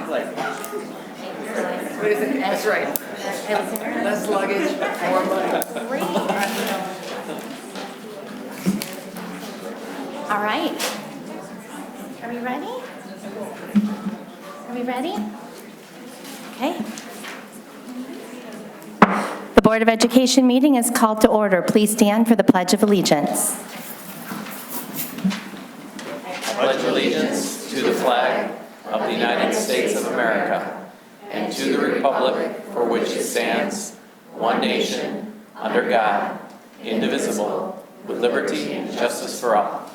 What is it? That's right. Less luggage, more money. Great. All right. Are we ready? Are we ready? Okay. The Board of Education meeting is called to order. Please stand for the Pledge of Allegiance. I pledge allegiance to the flag of the United States of America and to the republic for which it stands, one nation, under God, indivisible, with liberty and justice for all.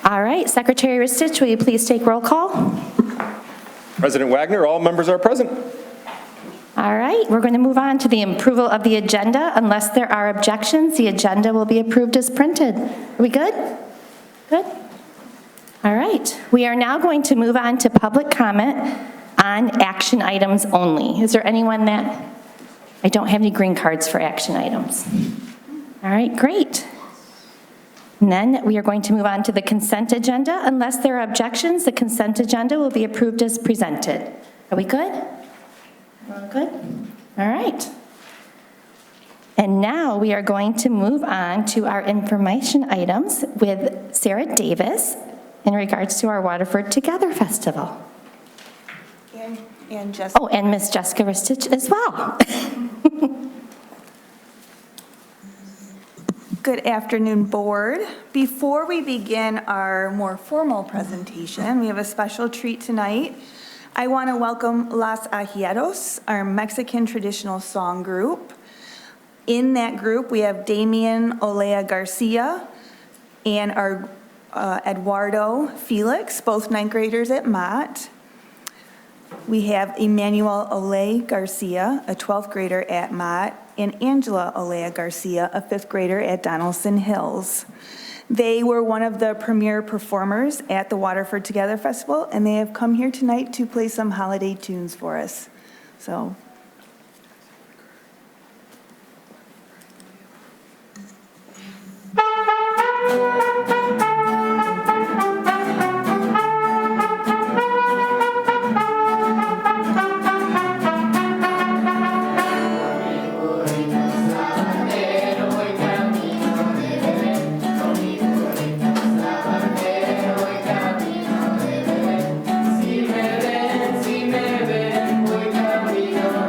All right, Secretary Ristich, will you please take roll call? President Wagner, all members are present. All right, we're going to move on to the approval of the agenda. Unless there are objections, the agenda will be approved as printed. Are we good? Good? All right, we are now going to move on to public comment on action items only. Is there anyone that, I don't have any green cards for action items. All right, great. And then we are going to move on to the consent agenda. Unless there are objections, the consent agenda will be approved as presented. Are we good? All good? All right. And now we are going to move on to our information items with Sarah Davis in regards to our Waterford Together Festival. And Jessica. Oh, and Miss Jessica Ristich as well. Good afternoon, board. Before we begin our more formal presentation, we have a special treat tonight. I want to welcome Las Ajiaros, our Mexican traditional song group. In that group, we have Damian Olea Garcia and our Eduardo Felix, both ninth graders at Mott. We have Emmanuel Olea Garcia, a 12th grader at Mott, and Angela Olea Garcia, a 5th grader at Donaldson Hills. They were one of the premier performers at the Waterford Together Festival, and they have come here tonight to play some holiday tunes for us. So. Si me ven, voy camino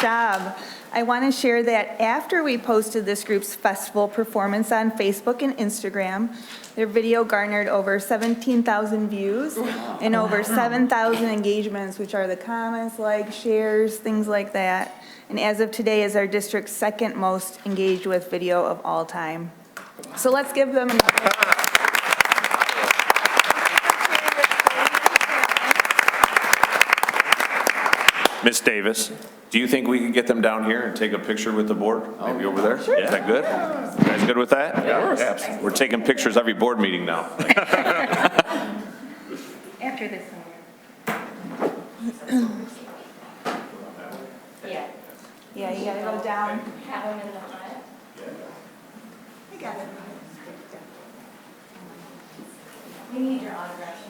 job. I want to share that after we posted this group's festival performance on Facebook and Instagram, their video garnered over 17,000 views and over 7,000 engagements, which are the comments, likes, shares, things like that. And as of today is our district's second most engaged with video of all time. So let's give them another. Miss Davis, do you think we could get them down here and take a picture with the board? Maybe over there? Is that good? You guys good with that? Yeah. We're taking pictures every board meeting now. After this one. Yeah. Yeah, you gotta go down. Have them in the front. I got it. We need your autograph.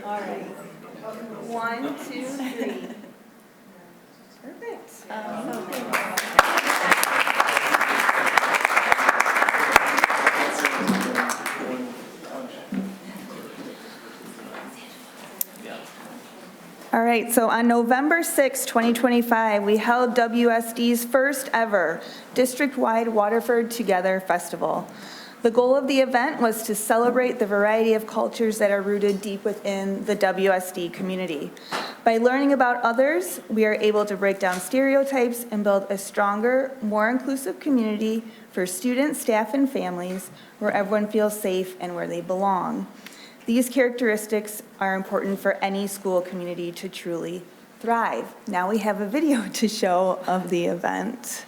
All right. 1, 2, 3. Perfect. All right, so on November 6, 2025, we held WSD's first ever district-wide Waterford Together Festival. The goal of the event was to celebrate the variety of cultures that are rooted deep within the WSD community. By learning about others, we are able to break down stereotypes and build a stronger, more inclusive community for students, staff, and families where everyone feels safe and where they belong. These characteristics are important for any school community to truly thrive. Now we have a video to show of the event.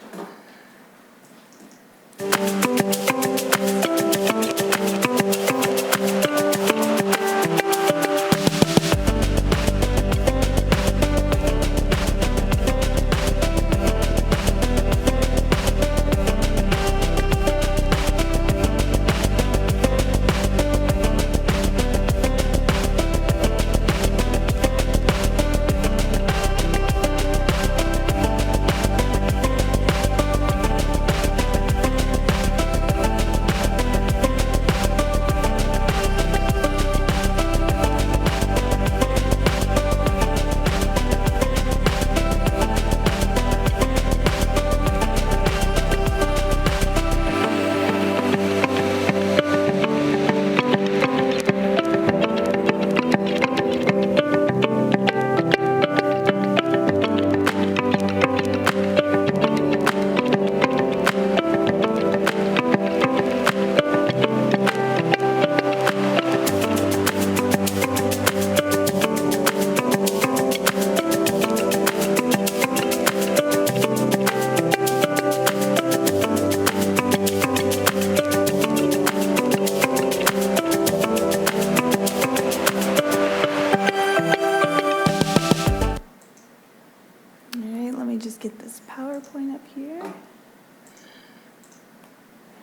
Get this PowerPoint up here.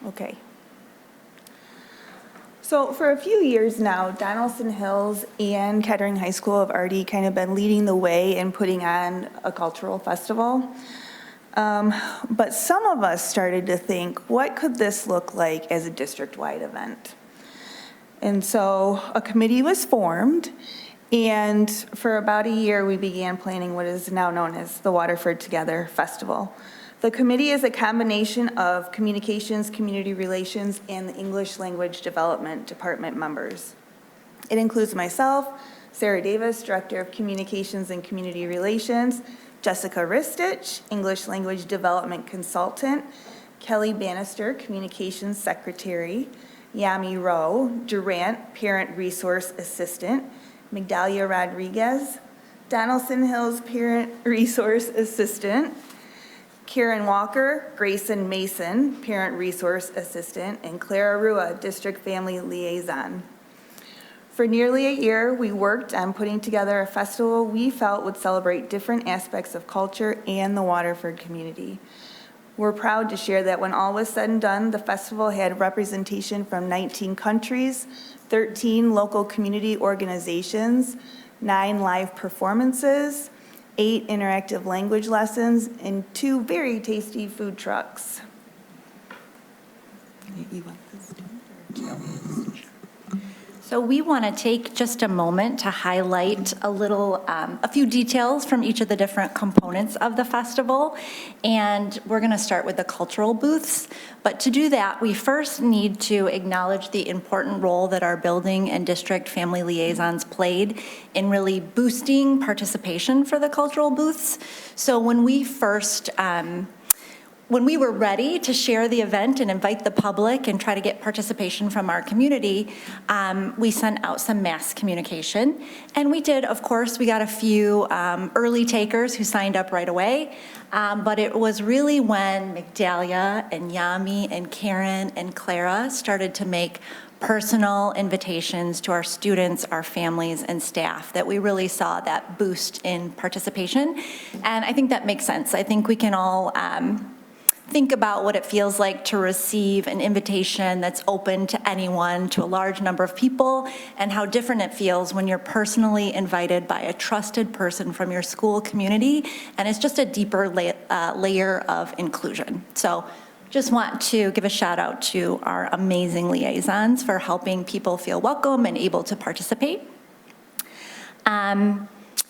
Okay. So for a few years now, Donaldson Hills and Kettering High School have already kind of been leading the way in putting on a cultural festival. But some of us started to think, what could this look like as a district-wide event? And so a committee was formed, and for about a year, we began planning what is now known as the Waterford Together Festival. The committee is a combination of communications, community relations, and the English language development department members. It includes myself, Sarah Davis, Director of Communications and Community Relations, Jessica Ristich, English language development consultant, Kelly Bannister, Communications Secretary, Yami Rowe, Durant, Parent Resource Assistant, Migdalia Rodriguez, Donaldson Hills Parent Resource Assistant, Karen Walker, Grayson Mason, Parent Resource Assistant, and Clara Rua, District Family Liaison. For nearly a year, we worked on putting together a festival we felt would celebrate different aspects of culture and the Waterford community. We're proud to share that when all was said and done, the festival had representation from 19 countries, 13 local community organizations, 9 live performances, 8 interactive language lessons, and 2 very tasty food trucks. You want this too, or do you want me to? So we want to take just a moment to highlight a few details from each of the different components of the festival. And we're going to start with the cultural booths. But to do that, we first need to acknowledge the important role that our building and district family liaisons played in really boosting participation for the cultural booths. So when we were ready to share the event and invite the public and try to get participation from our community, we sent out some mass communication. And we did, of course, we got a few early takers who signed up right away. But it was really when Migdalia and Yami and Karen and Clara started to make personal invitations to our students, our families, and staff that we really saw that boost in participation. And I think that makes sense. I think we can all think about what it feels like to receive an invitation that's open to anyone, to a large number of people, and how different it feels when you're personally invited by a trusted person from your school community, and it's just a deeper layer of inclusion. So just want to give a shout out to our amazing liaisons for helping people feel welcome and able to participate.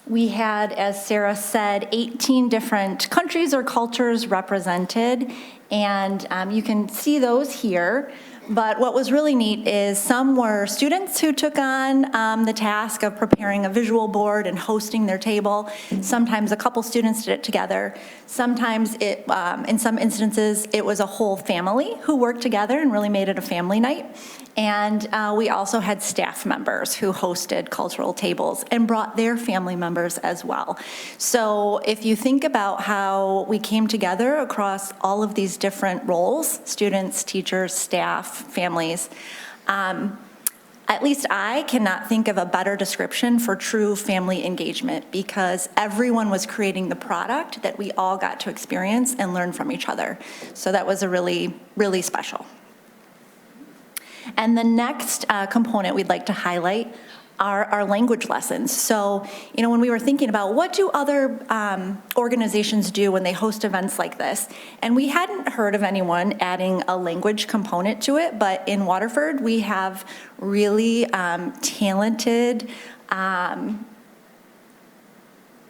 We had, as Sarah said, 18 different countries or cultures represented, and you can see those here. But what was really neat is some were students who took on the task of preparing a visual board and hosting their table. Sometimes a couple students did it together. Sometimes in some instances, it was a whole family who worked together and really made it a family night. And we also had staff members who hosted cultural tables and brought their family members as well. So if you think about how we came together across all of these different roles, students, teachers, staff, families, at least I cannot think of a better description for true family engagement, because everyone was creating the product that we all got to experience and learn from each other. So that was a really, really special. And the next component we'd like to highlight are our language lessons. So, when we were thinking about what do other organizations do when they host events like this, and we hadn't heard of anyone adding a language component to it, but in Waterford, we have really talented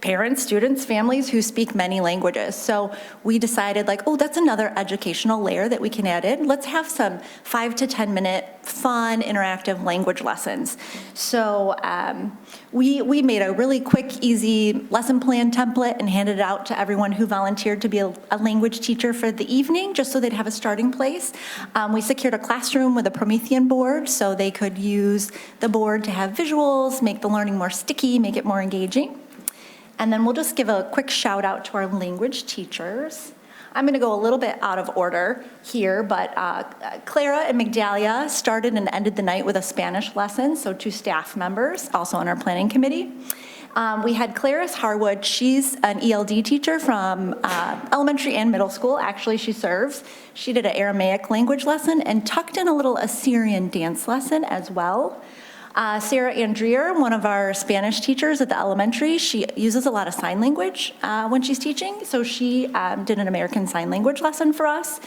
parents, students, families who speak many languages. So we decided that's another educational layer that we can add in. Let's have some 5 to 10 minute fun, interactive language lessons. So we made a really quick, easy lesson plan template and handed it out to everyone who volunteered to be a language teacher for the evening, just so they'd have a starting place. We secured a classroom with a Promethean board so they could use the board to have visuals, make the learning more sticky, make it more engaging. And then we'll just give a quick shout out to our language teachers. I'm gonna go a little bit out of order here, but Clara and Migdalia started and ended the night with a Spanish lesson, so 2 staff members, also on our planning committee. We had Clarice Harwood. She's an ELD teacher from elementary and middle school. Actually, she serves. She did an Aramaic language lesson and tucked in a little Assyrian dance lesson as well. Sarah Andrier, one of our Spanish teachers at the elementary, she uses a lot of sign language when she's teaching, so she did an American Sign Language lesson for us.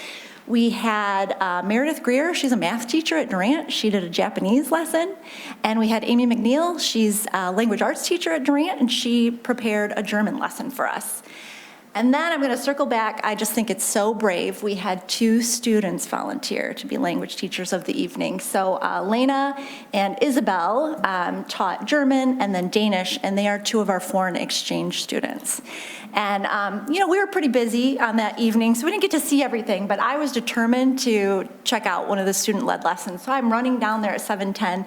We had Meredith Greer, she's a math teacher at Durant. She did a Japanese lesson. And we had Amy McNeil, she's a language arts teacher at Durant, and she prepared a German lesson for us. And then I'm going to circle back. I just think it's so brave. We had 2 students volunteer to be language teachers of the evening. So Lena and Isabel taught German and then Danish, and they are 2 of our foreign exchange students. And, we were pretty busy on that evening, so we didn't get to see everything, but I was determined to check out one of the student-led lessons. So I'm running down there at 7:10.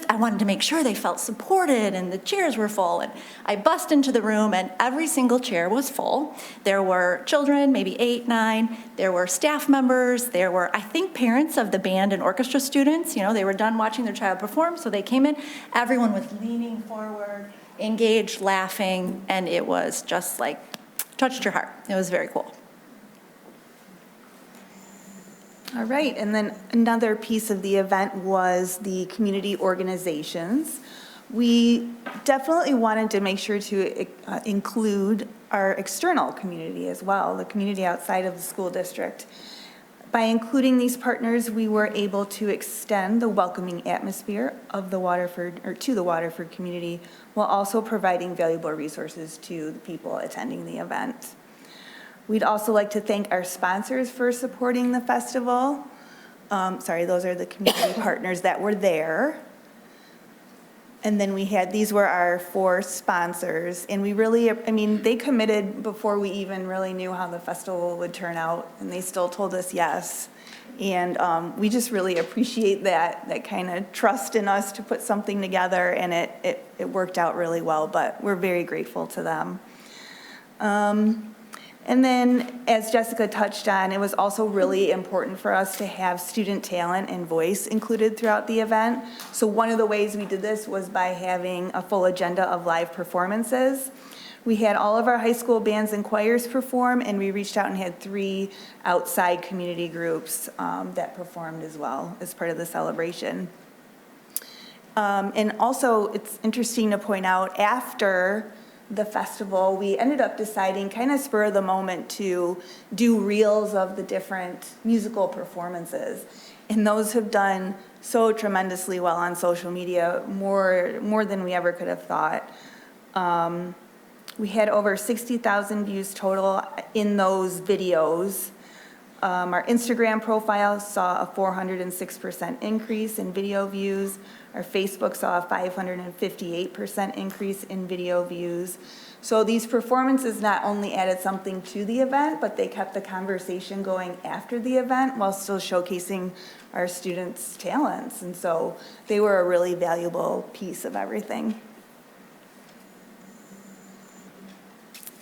I wanted to make sure they felt supported and the chairs were full. And I bust into the room, and every single chair was full. There were children, maybe 8, 9. There were staff members. There were, I think, parents of the band and orchestra students. They were done watching their child perform, so they came in. Everyone was leaning forward, engaged, laughing, and it was just touched your heart. It was very cool. All right, and then another piece of the event was the community organizations. We definitely wanted to make sure to include our external community as well, the community outside of the school district. By including these partners, we were able to extend the welcoming atmosphere of the Waterford, or to the Waterford community, while also providing valuable resources to the people attending the event. We'd also like to thank our sponsors for supporting the festival. Those are the community partners that were there. And then these were our 4 sponsors, and we really, they committed before we even really knew how the festival would turn out, and they still told us yes. And we just really appreciate that kind of trust in us to put something together, and it worked out really well, but we're very grateful to them. And then, as Jessica touched on, it was also really important for us to have student talent and voice included throughout the event. So one of the ways we did this was by having a full agenda of live performances. We had all of our high school bands and choirs perform, and we reached out and had 3 outside community groups that performed as well as part of the celebration. And also, it's interesting to point out, after the festival, we ended up deciding, kind of spur of the moment, to do reels of the different musical performances. And those have done so tremendously well on social media, more than we ever could have thought. We had over 60,000 views total in those videos. Our Instagram profile saw a 406% increase in video views. Our Facebook saw a 558% increase in video views. So these performances not only added something to the event, but they kept the conversation going after the event while still showcasing our students' talents. And so they were a really valuable piece of everything.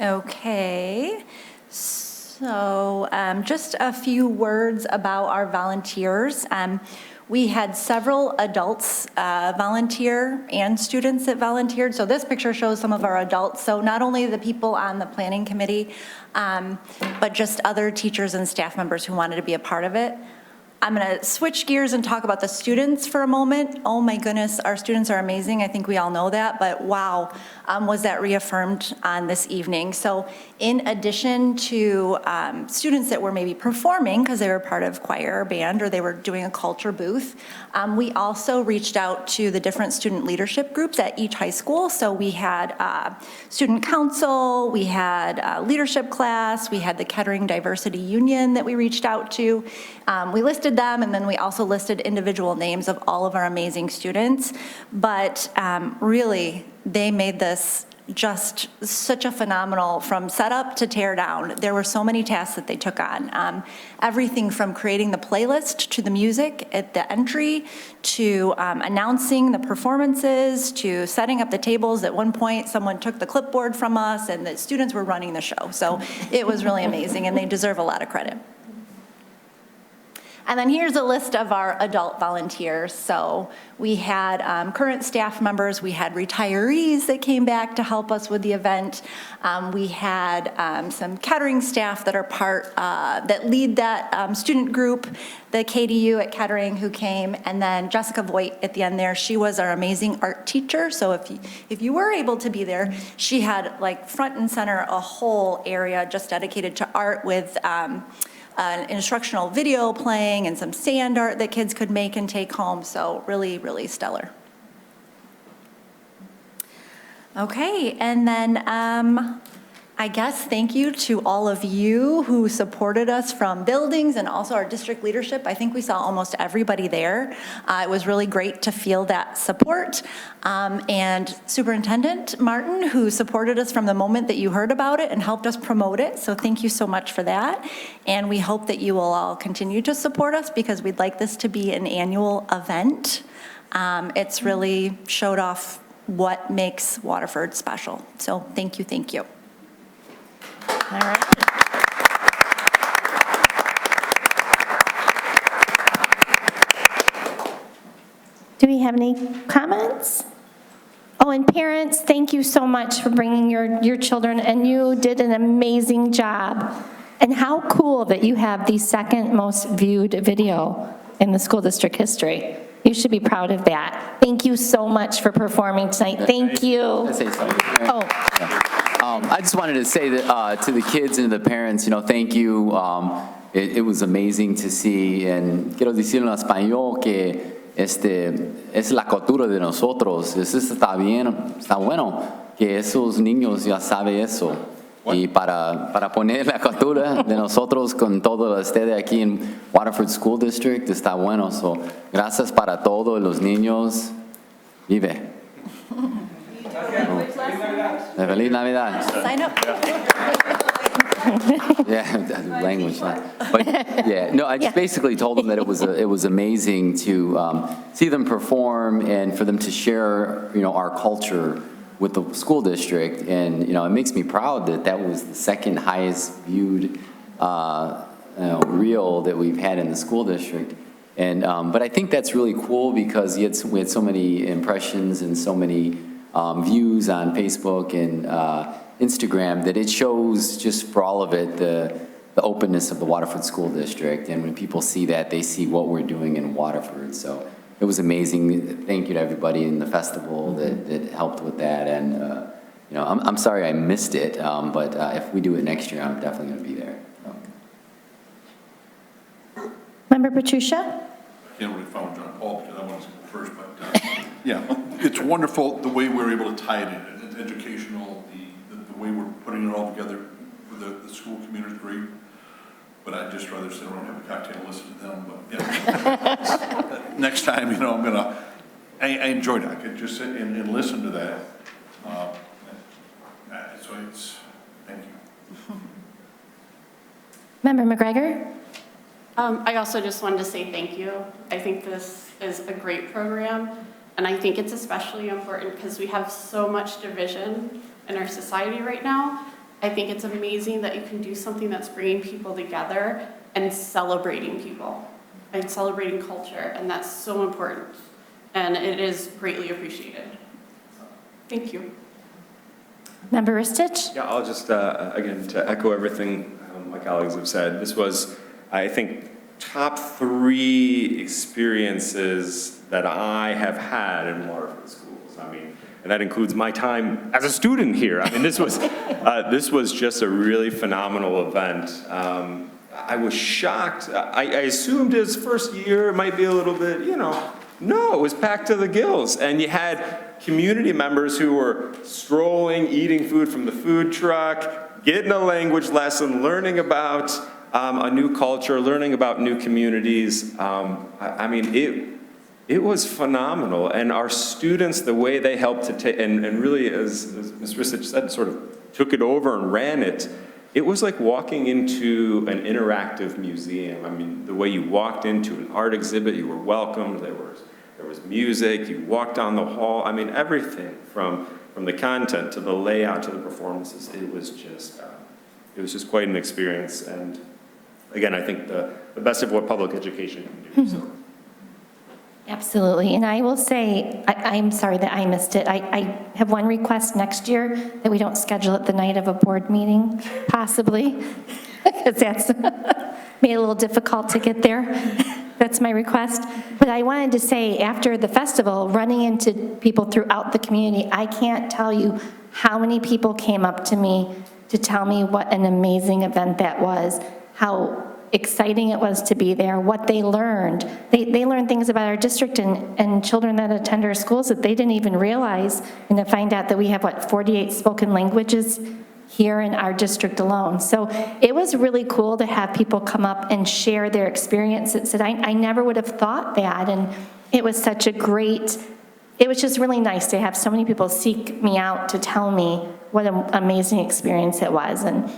Okay, so just a few words about our volunteers. We had several adults volunteer and students that volunteered. So this picture shows some of our adults. So not only the people on the planning committee, but just other teachers and staff members who wanted to be a part of it. I'm going to switch gears and talk about the students for a moment. Oh my goodness, our students are amazing. I think we all know that, but wow, was that reaffirmed on this evening. So in addition to students that were maybe performing because they were part of choir or band or they were doing a culture booth, we also reached out to the different student leadership groups at each high school. So we had student council, we had leadership class, we had the Kettering Diversity Union that we reached out to. We listed them, and then we also listed individual names of all of our amazing students. But really, they made this just such a phenomenal, from setup to tear down. There were so many tasks that they took on. Everything from creating the playlist to the music at the entry, to announcing the performances, to setting up the tables. At one point, someone took the clipboard from us, and the students were running the show. So it was really amazing, and they deserve a lot of credit. And then here's a list of our adult volunteers. So we had current staff members, we had retirees that came back to help us with the event. We had some Kettering staff that are that lead that student group, the KDU at Kettering, who came, and then Jessica Voigt at the end there. She was our amazing art teacher. So if you were able to be there, she had like front and center a whole area just dedicated to art with an instructional video playing and some sand art that kids could make and take home. So really, really stellar. Okay, and then I guess thank you to all of you who supported us from buildings and also our district leadership. I think we saw almost everybody there. It was really great to feel that support. And Superintendent Martin, who supported us from the moment that you heard about it and helped us promote it. So thank you so much for that. And we hope that you will all continue to support us because we'd like this to be an annual event. It's really showed off what makes Waterford special. So thank you, thank you. All right. Do we have any comments? Oh, and parents, thank you so much for bringing your children, and you did an amazing job. And how cool that you have the second most viewed video in the school district history. You should be proud of that. Thank you so much for performing tonight. Thank you. I'd say something. Oh, I just wanted to say that to the kids and the parents, thank you. It was amazing to see, and quiero decirlo en español que es la cultura de nosotros. Eso está bien, está bueno que esos niños ya saben eso. Y para poner la cultura de nosotros con todo ustedes aquí en Waterford School District está bueno. So, gracias para todos los niños. Vive. Feliz Navidad. Sign up. Yeah, language. But yeah, no, I just basically told them that it was amazing to see them perform and for them to share, our culture with the school district, and it makes me proud that that was the second highest viewed reel that we've had in the school district. And but I think that's really cool because we had so many impressions and so many views on Facebook and Instagram that it shows just for all of it the openness of the Waterford School District. And when people see that, they see what we're doing in Waterford. So it was amazing. Thank you to everybody in the festival that helped with that. And I'm sorry I missed it, but if we do it next year, I'm definitely going to be there. So. Member Patricia? I can't really follow John Paul because I wanted to go first, but yeah, it's wonderful the way we're able to tie it in. It's educational, the way we're putting it all together for the school community is great. But I'd just rather sit around and have a cocktail and listen to them. But yeah, next time, I enjoyed it. I could just sit and listen to that. So thank you. Member McGregor? I also just wanted to say thank you. I think this is a great program, and I think it's especially important because we have so much division in our society right now. I think it's amazing that you can do something that's bringing people together and celebrating people and celebrating culture, and that's so important, and it is greatly appreciated. So, thank you. Member Ristich? Yeah, I'll just, again, to echo everything my colleagues have said, this was, I think, top 3 experiences that I have had in Waterford schools. I mean, and that includes my time as a student here. I mean, this was just a really phenomenal event. I was shocked. I assumed his first year it might be a little bit, no, it was packed to the gills. And you had community members who were strolling, eating food from the food truck, getting a language lesson, learning about a new culture, learning about new communities. I mean, it was phenomenal. And our students, the way they helped to take, and really, as Ms. Ristich said, sort of took it over and ran it, it was like walking into an interactive museum. I mean, the way you walked into an art exhibit, you were welcomed, there was music, you walked down the hall. I mean, everything from the content to the layout to the performances, it was just quite an experience. And again, I think the best of what public education can do. So. Absolutely, and I will say, I'm sorry that I missed it. I have one request next year, that we don't schedule it the night of a board meeting, possibly, because that's made it a little difficult to get there. That's my request. But I wanted to say, after the festival, running into people throughout the community, I can't tell you how many people came up to me to tell me what an amazing event that was, how exciting it was to be there, what they learned. They learned things about our district and children that attend our schools that they didn't even realize, and to find out that we have, 48 spoken languages here in our district alone. So it was really cool to have people come up and share their experience. It said, I never would have thought that, and it was such a great, it was just really nice to have so many people seek me out to tell me what an amazing experience it was. And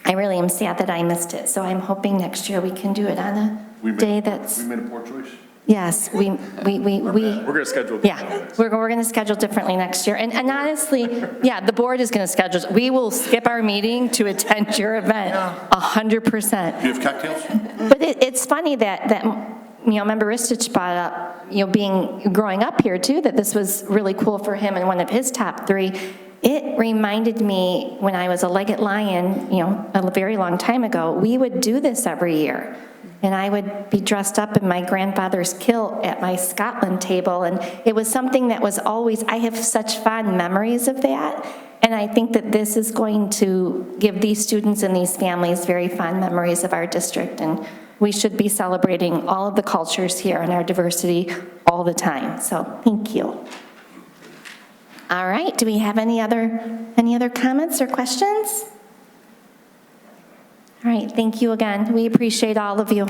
I really am sad that I missed it, so I'm hoping next year we can do it on a day that's... We made a poor choice. Yes, we We're going to schedule. yeah, we're going to schedule differently next year. And honestly, yeah, the board is going to schedule, we will skip our meeting to attend your event, 100%. Do you have cocktails? But it's funny that Member Ristich brought up, growing up here too, that this was really cool for him and one of his top 3. it reminded me when I was a Leggett Lion, a very long time ago, we would do this every year. And I would be dressed up in my grandfather's kilt at my Scotland table, and it was something that was always, I have such fond memories of that, and I think that this is going to give these students and these families very fond memories of our district, and we should be celebrating all of the cultures here and our diversity all the time, so thank you. All right, do we have any other comments or questions? All right, thank you again. We appreciate all of you.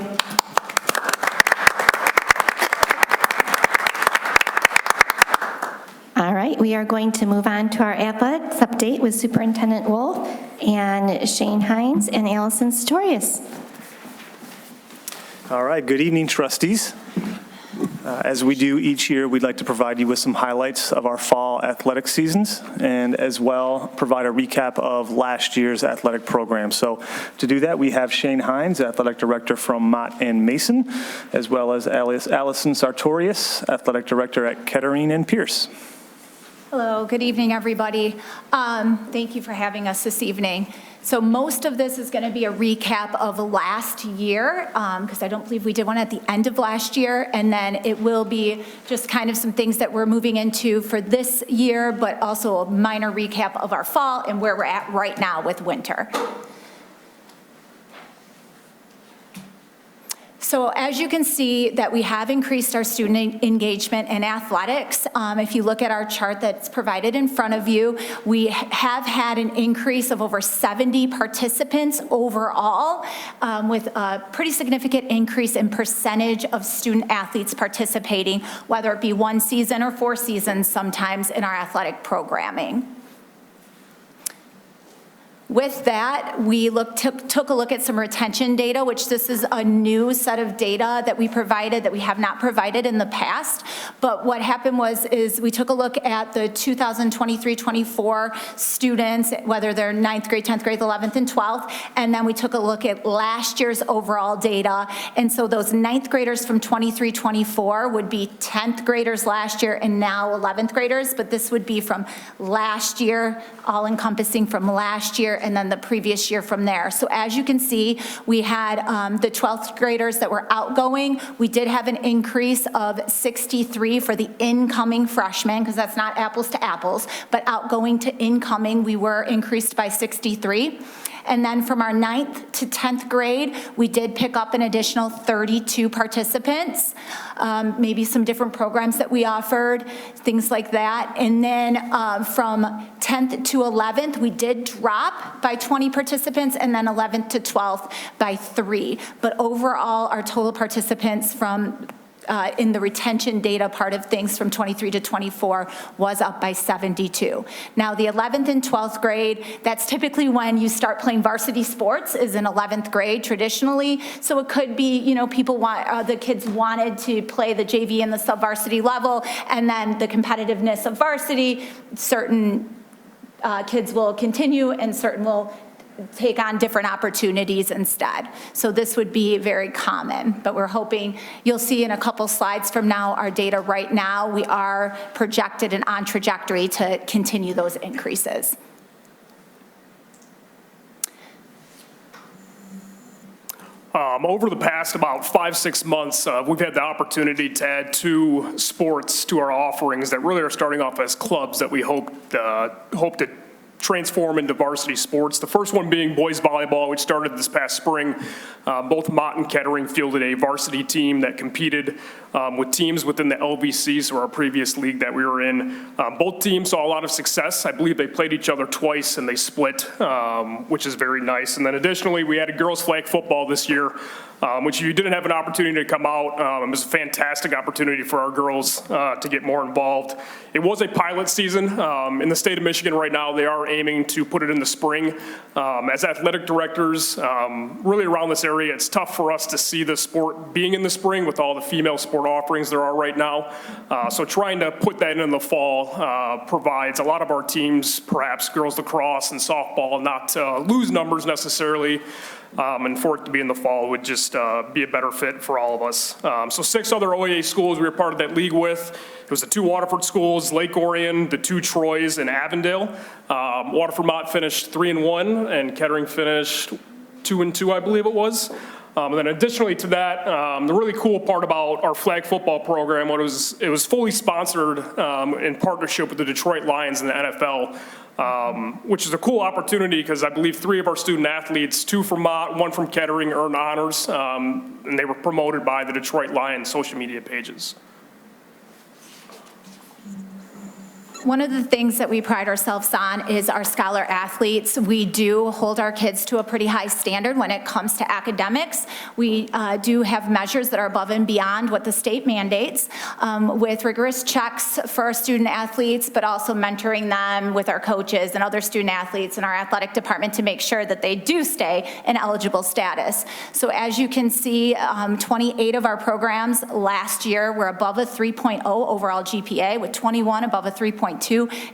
All right, we are going to move on to our athletics update with Superintendent Wolf and Shane Hines and Allison Sartorius. All right, good evening, trustees. As we do each year, we'd like to provide you with some highlights of our fall athletic seasons and as well provide a recap of last year's athletic program. So to do that, we have Shane Hines, Athletic Director from Mott and Mason, as well as Allison Sartorius, Athletic Director at Kettering and Pierce. Hello, good evening, everybody. Thank you for having us this evening. So most of this is going to be a recap of last year, because I don't believe we did one at the end of last year, and then it will be just kind of some things that we're moving into for this year, but also a minor recap of our fall and where we're at right now with winter. So as you can see that we have increased our student engagement in athletics. If you look at our chart that's provided in front of you, we have had an increase of over 70 participants overall, with a pretty significant increase in percentage of student athletes participating, whether it be 1 season or 4 seasons sometimes in our athletic programming. With that, we took a look at some retention data, which this is a new set of data that we provided that we have not provided in the past. But what happened is we took a look at the 2023-24 students, whether they're 9th grade, 10th grade, 11th, and 12th, and then we took a look at last year's overall data. And so those 9th graders from 23-24 would be 10th graders last year and now 11th graders, but this would be from last year, all encompassing from last year and then the previous year from there. So as you can see, we had the 12th graders that were outgoing. We did have an increase of 63 for the incoming freshmen, because that's not apples to apples, but outgoing to incoming, we were increased by 63. And then from our 9th to 10th grade, we did pick up an additional 32 participants, maybe some different programs that we offered, things like that. And then from 10th to 11th, we did drop by 20 participants, and then 11th to 12th by 3. But overall, our total participants from in the retention data part of things from 23 to 24 was up by 72. Now the 11th and 12th grade, that's typically when you start playing varsity sports, is in 11th grade traditionally. So it could be, the kids wanted to play the JV and the sub-varsity level, and then the competitiveness of varsity, certain kids will continue and certain will take on different opportunities instead. So this would be very common, but we're hoping, you'll see in a couple slides from now, our data right now, we are projected and on trajectory to continue those increases. Over the past about 5-6 months, we've had the opportunity to add 2 sports to our offerings that really are starting off as clubs that we hope to transform into varsity sports. The first one being boys volleyball, which started this past spring. Both Mott and Kettering fielded a varsity team that competed with teams within the LVC, so our previous league that we were in. Both teams saw a lot of success. I believe they played each other twice and they split, which is very nice. And then additionally, we had a girls flag football this year, which if you didn't have an opportunity to come out, it was a fantastic opportunity for our girls to get more involved. It was a pilot season. In the state of Michigan right now, they are aiming to put it in the spring. As athletic directors, really around this area, it's tough for us to see the sport being in the spring with all the female sport offerings there are right now. So trying to put that in the fall provides a lot of our teams, perhaps girls lacrosse and softball, not to lose numbers necessarily. And for it to be in the fall would just be a better fit for all of us. So 6 other OAA schools we were part of that league with. It was the 2 Waterford schools, Lake Orion, the 2 Troys, and Avondale. Waterford Mott finished 3-1, and Kettering finished 2-2, I believe it was. And then additionally to that, the really cool part about our flag football program was it was fully sponsored in partnership with the Detroit Lions and the NFL, which is a cool opportunity because I believe 3 of our student athletes, 2 from Mott, 1 from Kettering, earned honors, and they were promoted by the Detroit Lions social media pages. One of the things that we pride ourselves on is our scholar athletes. We do hold our kids to a pretty high standard when it comes to academics. We do have measures that are above and beyond what the state mandates, with rigorous checks for our student athletes, but also mentoring them with our coaches and other student athletes in our athletic department to make sure that they do stay in eligible status. So as you can see, 28 of our programs last year were above a 3.0 overall GPA, with 21 above a 3.2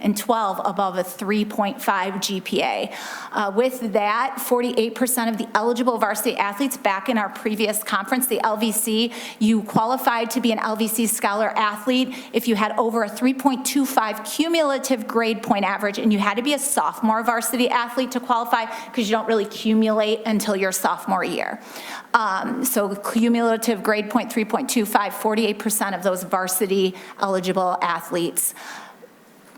and 12 above a 3.5 GPA. With that, 48% of the eligible varsity athletes back in our previous conference, the LVC, you qualified to be an LVC scholar athlete if you had over a 3.25 cumulative grade point average, and you had to be a sophomore varsity athlete to qualify because you don't really cumulate until your sophomore year. So cumulative grade point 3.25, 48% of those varsity eligible athletes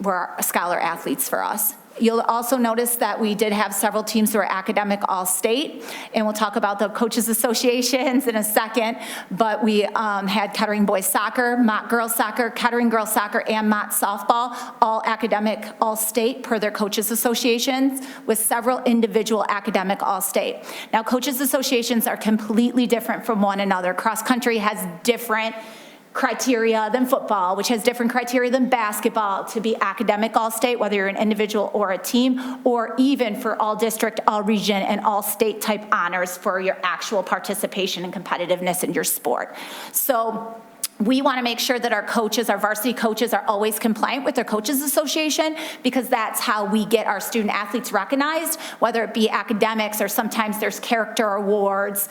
were scholar athletes for us. You'll also notice that we did have several teams who were academic all-state, and we'll talk about the coaches associations in a second, but we had Kettering boys soccer, Mott girls soccer, Kettering girls soccer, and Mott softball, all academic all-state per their coaches associations, with several individual academic all-state. Now, coaches associations are completely different from one another. Cross country has different criteria than football, which has different criteria than basketball to be academic all-state, whether you're an individual or a team, or even for all district, all region, and all state type honors for your actual participation and competitiveness in your sport. So we want to make sure that our coaches, our varsity coaches, are always compliant with their coaches association, because that's how we get our student athletes recognized, whether it be academics or sometimes there's character awards,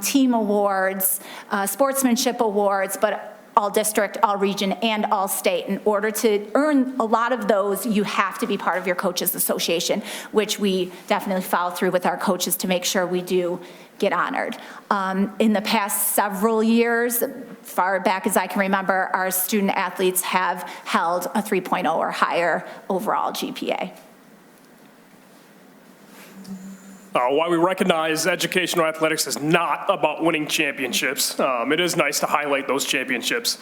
team awards, sportsmanship awards, but all district, all region, and all state. In order to earn a lot of those, you have to be part of your coaches association, which we definitely follow through with our coaches to make sure we do get honored. In the past several years, far back as I can remember, our student athletes have held a 3.0 or higher overall GPA. While we recognize educational athletics is not about winning championships, it is nice to highlight those championships.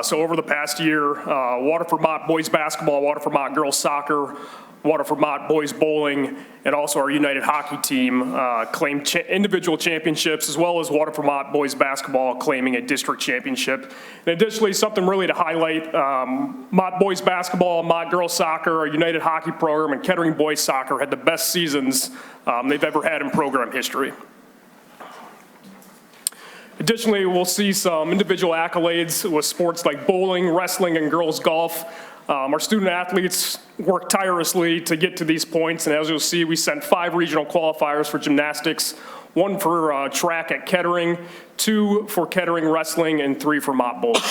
So over the past year, Waterford Mott boys basketball, Waterford Mott girls soccer, Waterford Mott boys bowling, and also our United hockey team claimed individual championships, as well as Waterford Mott boys basketball claiming a district championship. And additionally, something really to highlight, Mott boys basketball, Mott girls soccer, our United hockey program, and Kettering boys soccer had the best seasons they've ever had in program history. Additionally, we'll see some individual accolades with sports like bowling, wrestling, and girls golf. Our student athletes work tirelessly to get to these points, and as you'll see, we sent 5 regional qualifiers for gymnastics, 1 for track at Kettering, 2 for Kettering wrestling, and 3 for Mott bowling.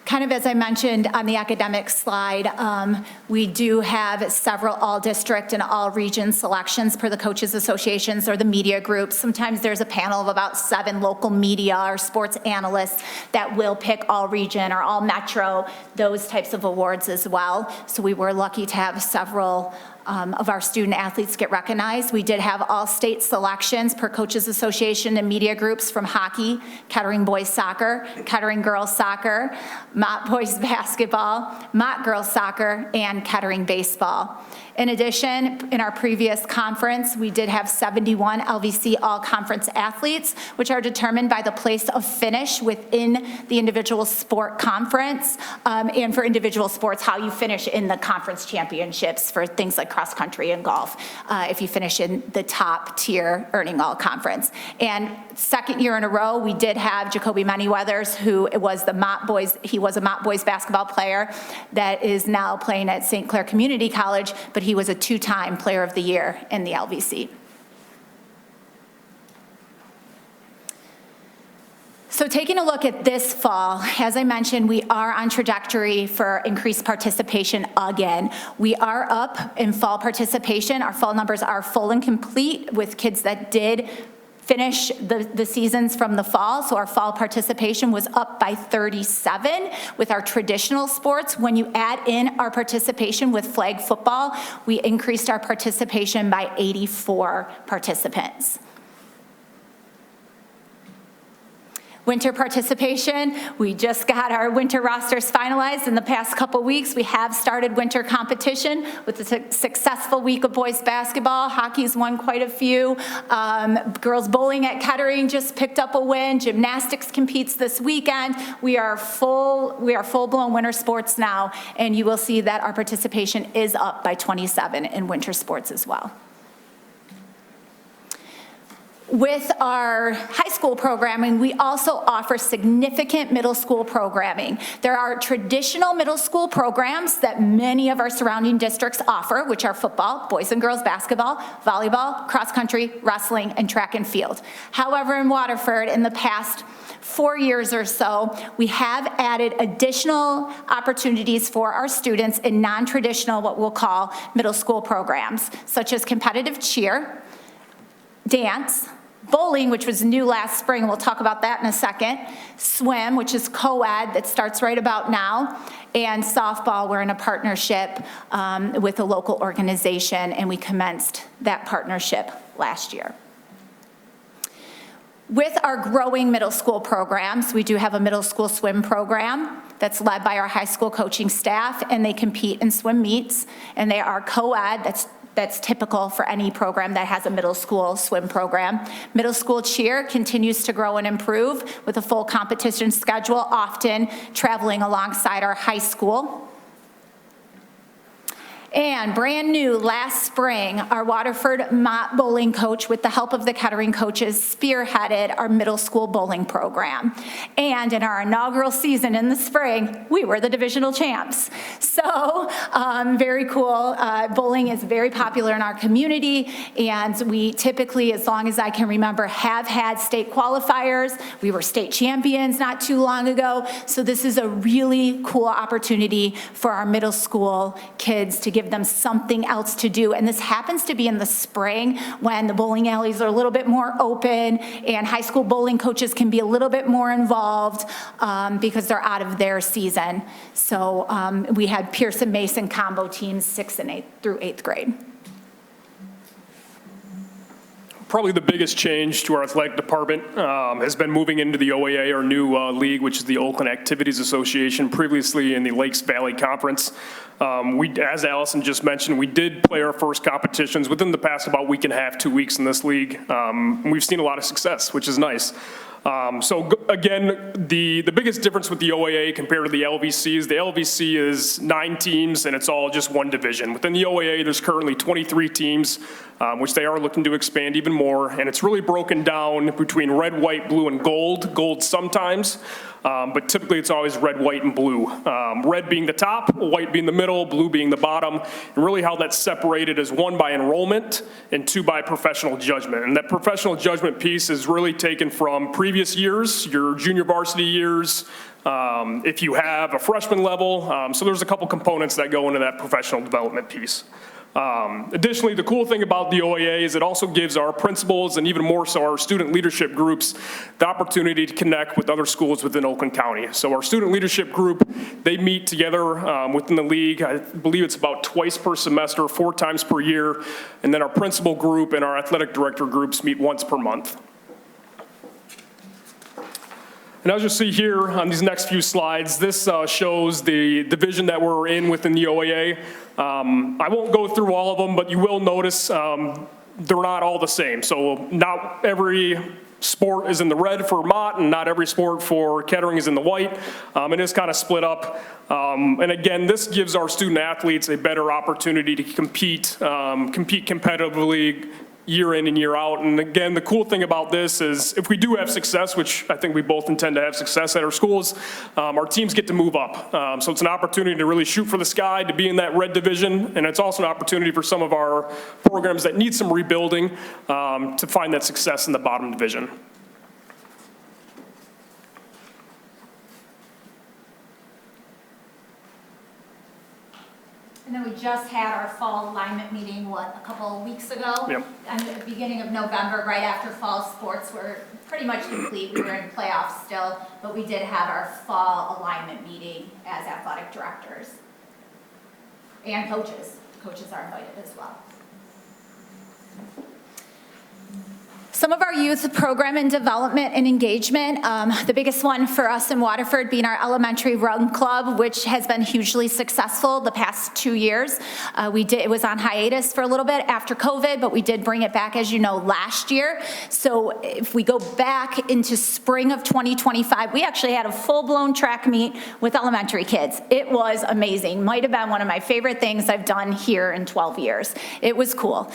Kind of as I mentioned on the academic slide, we do have several all-district and all-region selections per the coaches associations or the media groups. Sometimes there's a panel of about 7 local media or sports analysts that will pick all-region or all-metro, those types of awards as well. So we were lucky to have several of our student athletes get recognized. We did have all state selections per coaches association and media groups from hockey, Kettering boys soccer, Kettering girls soccer, Mott boys basketball, Mott girls soccer, and Kettering baseball. In addition, in our previous conference, we did have 71 LVC all-conference athletes, which are determined by the place of finish within the individual sport conference, and for individual sports, how you finish in the conference championships for things like cross country and golf, if you finish in the top tier earning all conference. And second year in a row, we did have Jacoby Manyweathers, who was the Mott boys, he was a Mott boys basketball player that is now playing at St. Clair Community College, but he was a 2-time player of the year in the LVC. So taking a look at this fall, as I mentioned, we are on trajectory for increased participation again. We are up in fall participation. Our fall numbers are full and complete with kids that did finish the seasons from the fall. So our fall participation was up by 37 with our traditional sports. When you add in our participation with flag football, we increased our participation by 84 participants. Winter participation, we just got our winter rosters finalized in the past couple weeks. We have started winter competition with a successful week of boys basketball. Hockey's won quite a few. Girls bowling at Kettering just picked up a win. Gymnastics competes this weekend. We are full-blown winter sports now, and you will see that our participation is up by 27 in winter sports as well. With our high school programming, we also offer significant middle school programming. There are traditional middle school programs that many of our surrounding districts offer, which are football, boys and girls basketball, volleyball, cross country, wrestling, and track and field. However, in Waterford, in the past 4 years or so, we have added additional opportunities for our students in non-traditional, what we'll call middle school programs, such as competitive cheer, dance, bowling, which was new last spring, and we'll talk about that in a second, swim, which is co-ed that starts right about now, and softball. We're in a partnership with a local organization, and we commenced that partnership last year. With our growing middle school programs, we do have a middle school swim program that's led by our high school coaching staff, and they compete in swim meets, and they are co-ed. That's typical for any program that has a middle school swim program. Middle school cheer continues to grow and improve with a full competition schedule, often traveling alongside our high school. And brand new last spring, our Waterford Mott bowling coach, with the help of the Kettering coaches, spearheaded our middle school bowling program. And in our inaugural season in the spring, we were the divisional champs. So very cool. Bowling is very popular in our community, and we typically, as long as I can remember, have had state qualifiers. We were state champions not too long ago. So this is a really cool opportunity for our middle school kids to give them something else to do. And this happens to be in the spring when the bowling alleys are a little bit more open and high school bowling coaches can be a little bit more involved because they're out of their season. So we had Pearson Mason combo teams 6th and 8th through 8th grade. Probably the biggest change to our athletic department has been moving into the OAA, our new league, which is the Oakland Activities Association, previously in the Lakes Valley Conference. As Allison just mentioned, we did play our first competitions within the past about week and a half, 2 weeks in this league. We've seen a lot of success, which is nice. Again, the biggest difference with the OAA compared to the LVC is the LVC is 9 teams and it's all just one division. Within the OAA, there's currently 23 teams, which they are looking to expand even more. And it's really broken down between red, white, blue, and gold. Gold sometimes, but typically it's always red, white, and blue. Red being the top, white being the middle, blue being the bottom. And really how that's separated is 1 by enrollment and 2 by professional judgment. And that professional judgment piece is really taken from previous years, your junior varsity years, if you have a freshman level. So there's a couple components that go into that professional development piece. Additionally, the cool thing about the OAA is it also gives our principals and even more so our student leadership groups the opportunity to connect with other schools within Oakland County. So our student leadership group, they meet together within the league. I believe it's about twice per semester, 4 times per year. And then our principal group and our athletic director groups meet once per month. And as you'll see here on these next few slides, this shows the division that we're in within the OAA. I won't go through all of them, but you will notice they're not all the same. So not every sport is in the red for Mott, and not every sport for Kettering is in the white. It is kind of split up. And again, this gives our student athletes a better opportunity to compete competitively year in and year out. And again, the cool thing about this is if we do have success, which I think we both intend to have success at our schools, our teams get to move up. So it's an opportunity to really shoot for the sky, to be in that red division. And it's also an opportunity for some of our programs that need some rebuilding to find that success in the bottom division. And then we just had our fall alignment meeting, a couple of weeks ago? Yep. At the beginning of November, right after fall sports were pretty much complete. We were in playoffs still, but we did have our fall alignment meeting as athletic directors. And coaches. Coaches are invited as well. Some of our youth program and development and engagement, the biggest one for us in Waterford being our elementary run club, which has been hugely successful the past 2 years. It was on hiatus for a little bit after COVID, but we did bring it back, as you know, last year. So if we go back into spring of 2025, we actually had a full-blown track meet with elementary kids. It was amazing. Might have been one of my favorite things I've done here in 12 years. It was cool.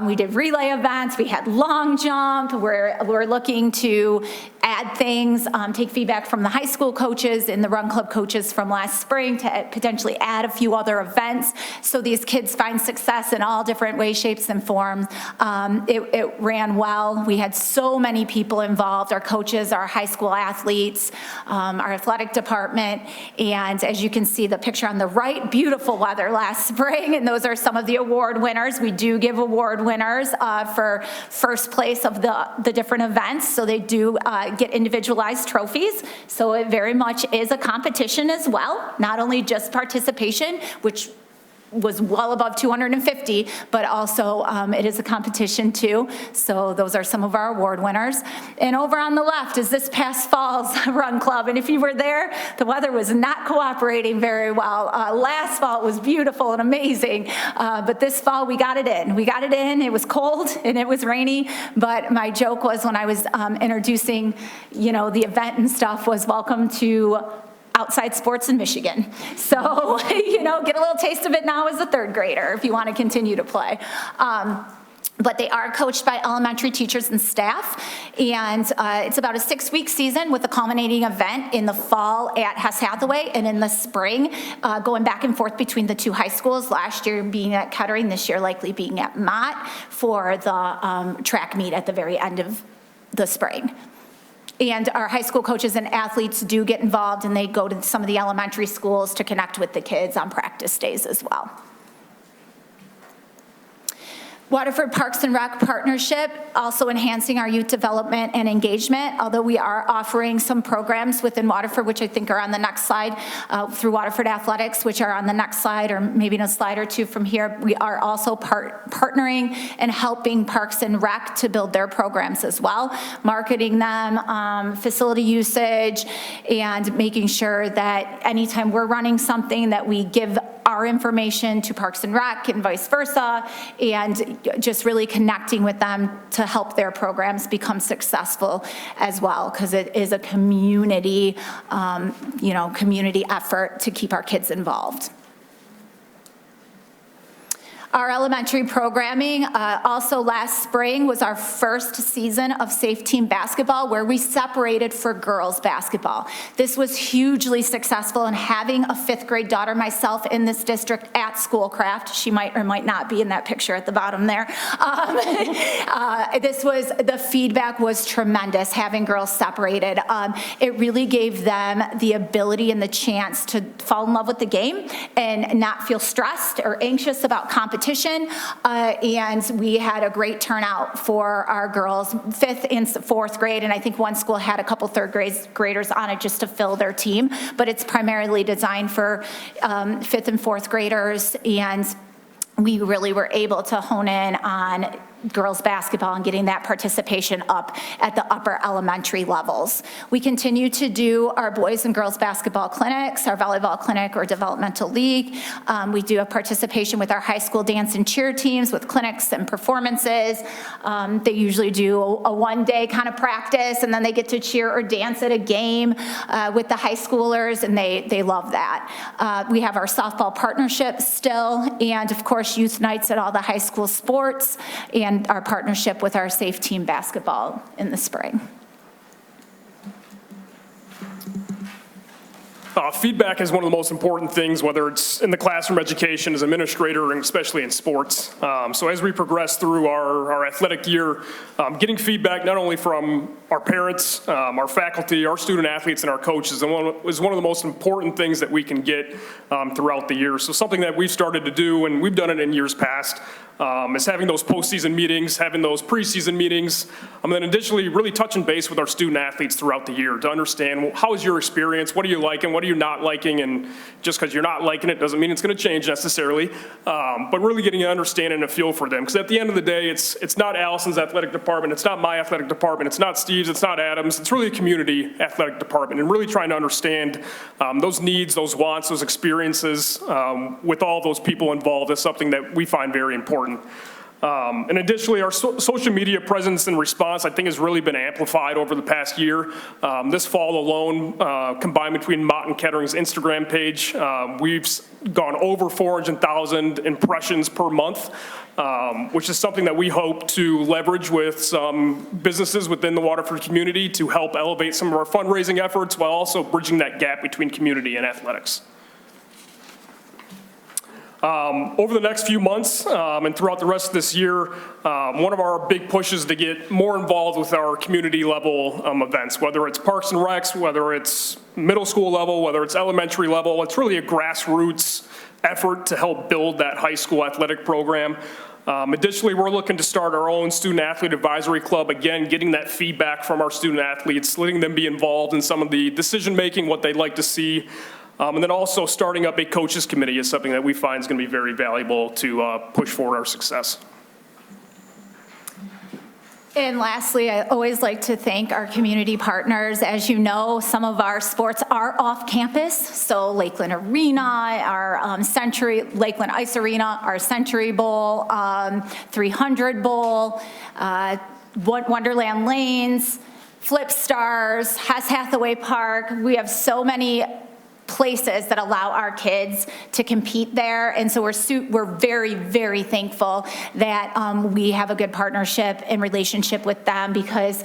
We did relay events. We had long jump. We're looking to add things, take feedback from the high school coaches and the run club coaches from last spring to potentially add a few other events so these kids find success in all different ways, shapes, and forms. It ran well. We had so many people involved, our coaches, our high school athletes, our athletic department, and as you can see the picture on the right, beautiful weather last spring, and those are some of the award winners. We do give award winners for first place of the different events, so they do get individualized trophies. So it very much is a competition as well, not only just participation, which was well above 250, but also it is a competition too. So those are some of our award winners. And over on the left is this past fall's run club. And if you were there, the weather was not cooperating very well. Last fall it was beautiful and amazing, but this fall we got it in. We got it in, it was cold and it was rainy, but my joke was when I was introducing, the event and stuff was welcome to outside sports in Michigan. So, get a little taste of it now as a third grader if you want to continue to play. But they are coached by elementary teachers and staff, and it's about a 6-week season with a culminating event in the fall at Hess Hathaway and in the spring, going back and forth between the two high schools, last year being at Kettering, this year likely being at Mott for the track meet at the very end of the spring. And our high school coaches and athletes do get involved, and they go to some of the elementary schools to connect with the kids on practice days as well. Waterford Parks and Rec partnership, also enhancing our youth development and engagement, although we are offering some programs within Waterford, which I think are on the next slide, through Waterford Athletics, which are on the next slide, or maybe in a slide or two from here. We are also partnering and helping Parks and Rec to build their programs as well, marketing them, facility usage, and making sure that anytime we're running something that we give our information to Parks and Rec and vice versa, and just really connecting with them to help their programs become successful as well, because it is a community, community effort to keep our kids involved. Our elementary programming, also last spring, was our first season of Safe Team Basketball, where we separated for girls basketball. This was hugely successful, and having a 5th grade daughter myself in this district at Schoolcraft, she might or might not be in that picture at the bottom there, the feedback was tremendous, having girls separated. It really gave them the ability and the chance to fall in love with the game and not feel stressed or anxious about competition. And we had a great turnout for our girls, 5th and 4th grade, and I think one school had a couple 3rd graders on it just to fill their team, but it's primarily designed for 5th and 4th graders, and we really were able to hone in on girls basketball and getting that participation up at the upper elementary levels. We continue to do our boys and girls basketball clinics, our volleyball clinic or developmental league. We do have participation with our high school dance and cheer teams with clinics and performances. They usually do a one-day kind of practice, and then they get to cheer or dance at a game with the high schoolers, and they love that. We have our softball partnership still, and of course youth nights at all the high school sports, and our partnership with our Safe Team Basketball in the spring. Feedback is one of the most important things, whether it's in the classroom education as administrator and especially in sports. So as we progress through our athletic year, getting feedback not only from our parents, our faculty, our student athletes, and our coaches, and is one of the most important things that we can get throughout the year. So something that we've started to do, and we've done it in years past, is having those postseason meetings, having those preseason meetings, and then additionally really touching base with our student athletes throughout the year to understand, well, how is your experience, what are you liking, what are you not liking, and just because you're not liking it doesn't mean it's going to change necessarily, but really getting an understanding and a feel for them, because at the end of the day, it's not Allison's athletic department, it's not my athletic department, it's not Steve's, it's not Adam's, it's really a community athletic department, and really trying to understand those needs, those wants, those experiences with all those people involved is something that we find very important. And additionally, our social media presence and response, I think, has really been amplified over the past year. This fall alone, combined between Mott and Kettering's Instagram page, we've gone over 400,000 impressions per month, which is something that we hope to leverage with some businesses within the Waterford community to help elevate some of our fundraising efforts while also bridging that gap between community and athletics. Over the next few months and throughout the rest of this year, one of our big pushes to get more involved with our community level events, whether it's Parks and Recs, whether it's middle school level, whether it's elementary level. It's really a grassroots effort to help build that high school athletic program. Additionally, we're looking to start our own student athlete advisory club, again, getting that feedback from our student athletes, letting them be involved in some of the decision making, what they'd like to see. And then also starting up a coaches committee is something that we find is going to be very valuable to push forward our success. And lastly, I always like to thank our community partners. As you know, some of our sports are off campus. So Lakeland Arena, our Lakeland Ice Arena, our Century Bowl, 300 Bowl, Wonderland Lanes, Flip Stars, Hess Hathaway Park. We have so many places that allow our kids to compete there, and so we're very, very thankful that we have a good partnership and relationship with them, because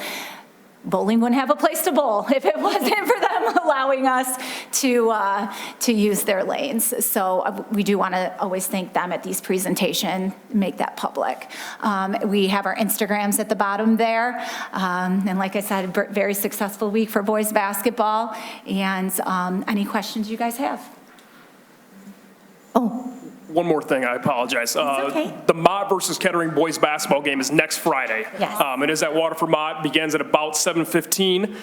bowling wouldn't have a place to bowl if it wasn't for them allowing us to use their lanes. So we do want to always thank them at these presentations, make that public. We have our Instagrams at the bottom there. And like I said, a very successful week for boys basketball. And any questions you guys have? Oh. One more thing, I apologize. Okay. The Mott versus Kettering boys basketball game is next Friday. Yes. It is at Waterford Mott, begins at about 7:15.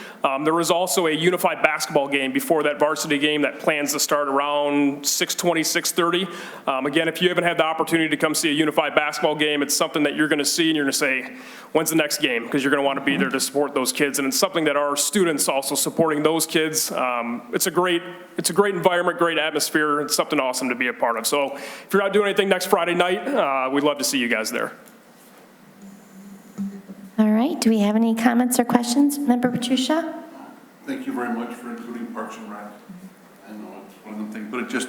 There is also a unified basketball game before that varsity game that plans to start around 6:20, 6:30. Again, if you haven't had the opportunity to come see a unified basketball game, it's something that you're going to see and you're going to say, when's the next game? Because you're going to want to be there to support those kids. And it's something that our students also supporting those kids. It's a great environment, great atmosphere. It's something awesome to be a part of. So if you're not doing anything next Friday night, we'd love to see you guys there. All right, do we have any comments or questions? Member Petrucia? Thank you very much for including Parks and Rec. I know it's one of them things, but it just,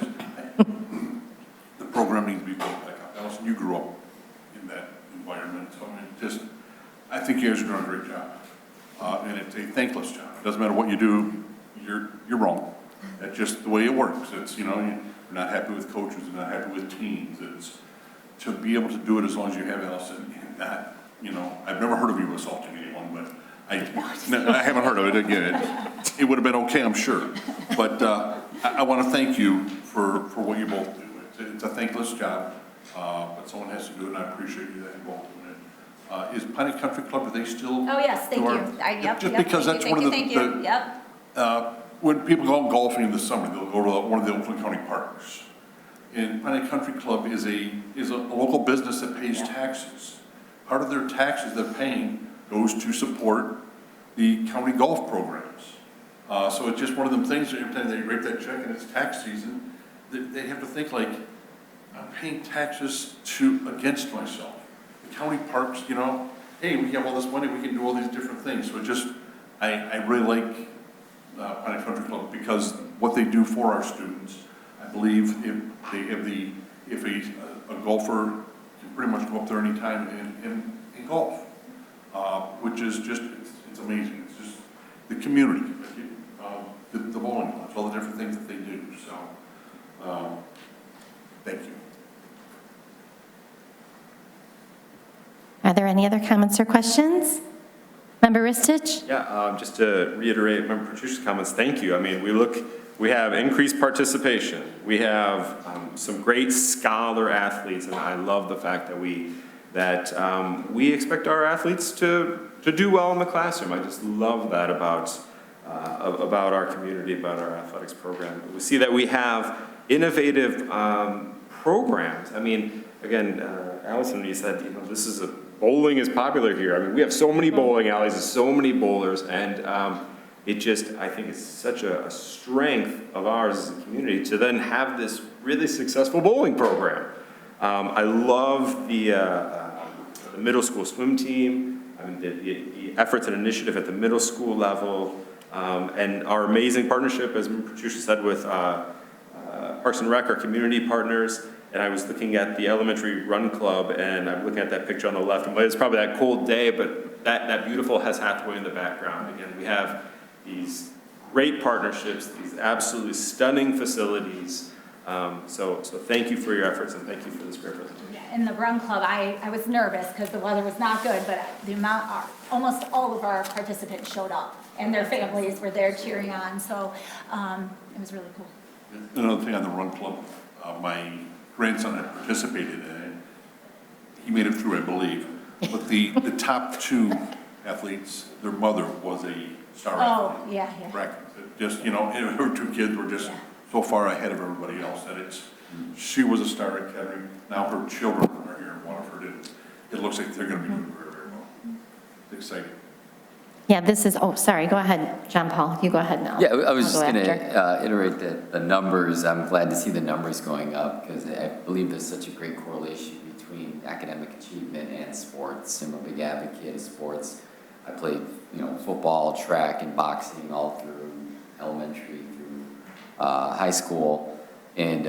the program needs to be built back up. Allison, you grew up in that environment, so I think you guys are doing a great job. And it's a thankless job. It doesn't matter what you do, you're wrong. That's just the way it works. It's, you're not happy with coaches, you're not happy with teams. It's to be able to do it as long as you have, Allison, and that, I've never heard of you assaulting anyone, but I haven't heard of it again. It would have been okay, I'm sure. But I want to thank you for what you both do. It's a thankless job, but someone has to do it, and I appreciate you that you both do it. Is Piney Country Club, are they still? Oh, yes, thank you. Yep, just because that's one of the, Yep. when people go out golfing in the summer, they'll go to one of the Oakland County parks. And Piney Country Club is a local business that pays taxes. Part of their taxes they're paying goes to support the county golf programs. So it's just one of them things, every time they write that check and it's tax season, they have to think like, I'm paying taxes against myself. The county parks, hey, we have all this money, we can do all these different things. So I really like Piney Country Club because what they do for our students. I believe if a golfer can pretty much go up there anytime and golf, which is just, it's amazing. It's just the community, the bowling clubs, all the different things that they do. So, thank you. Are there any other comments or questions? Member Ristich? Yeah, just to reiterate Member Patricia's comments, thank you. I mean, we have increased participation. We have some great scholar athletes, and I love the fact that we expect our athletes to do well in the classroom. I just love that about our community, about our athletics program. We see that we have innovative programs. I mean, again, Allison, you said, bowling is popular here. I mean, we have so many bowling alleys and so many bowlers, and I think it's such a strength of ours as a community to then have this really successful bowling program. I love the middle school swim team, I mean, the efforts and initiative at the middle school level, and our amazing partnership, as Patricia said, with Parks and Rec, our community partners. And I was looking at the elementary run club, and I'm looking at that picture on the left. And it's probably that cold day, but that beautiful Hess Hathaway in the background. Again, we have these great partnerships, these absolutely stunning facilities. So thank you for your efforts, and thank you for this great presentation. Yeah, in the run club, I was nervous because the weather was not good, but almost all of our participants showed up, and their families were there cheering on. So it was really cool. Another thing on the run club, my grandson had participated in it. He made it through, I believe. But the top two athletes, their mother was a star athlete. Oh, yeah. Just, her two kids were just so far ahead of everybody else that she was a star at Kettering. Now her children are here in Waterford, and it looks like they're going to be doing very, very well. It's exciting. Yeah, sorry, go ahead, John Paul, you go ahead now. Yeah, I was I'll just go going after. to iterate that the numbers, I'm glad to see the numbers going up because I believe there's such a great correlation between academic achievement and sports. I'm a big advocate of sports. I played, football, track, and boxing all through elementary, through high school. And,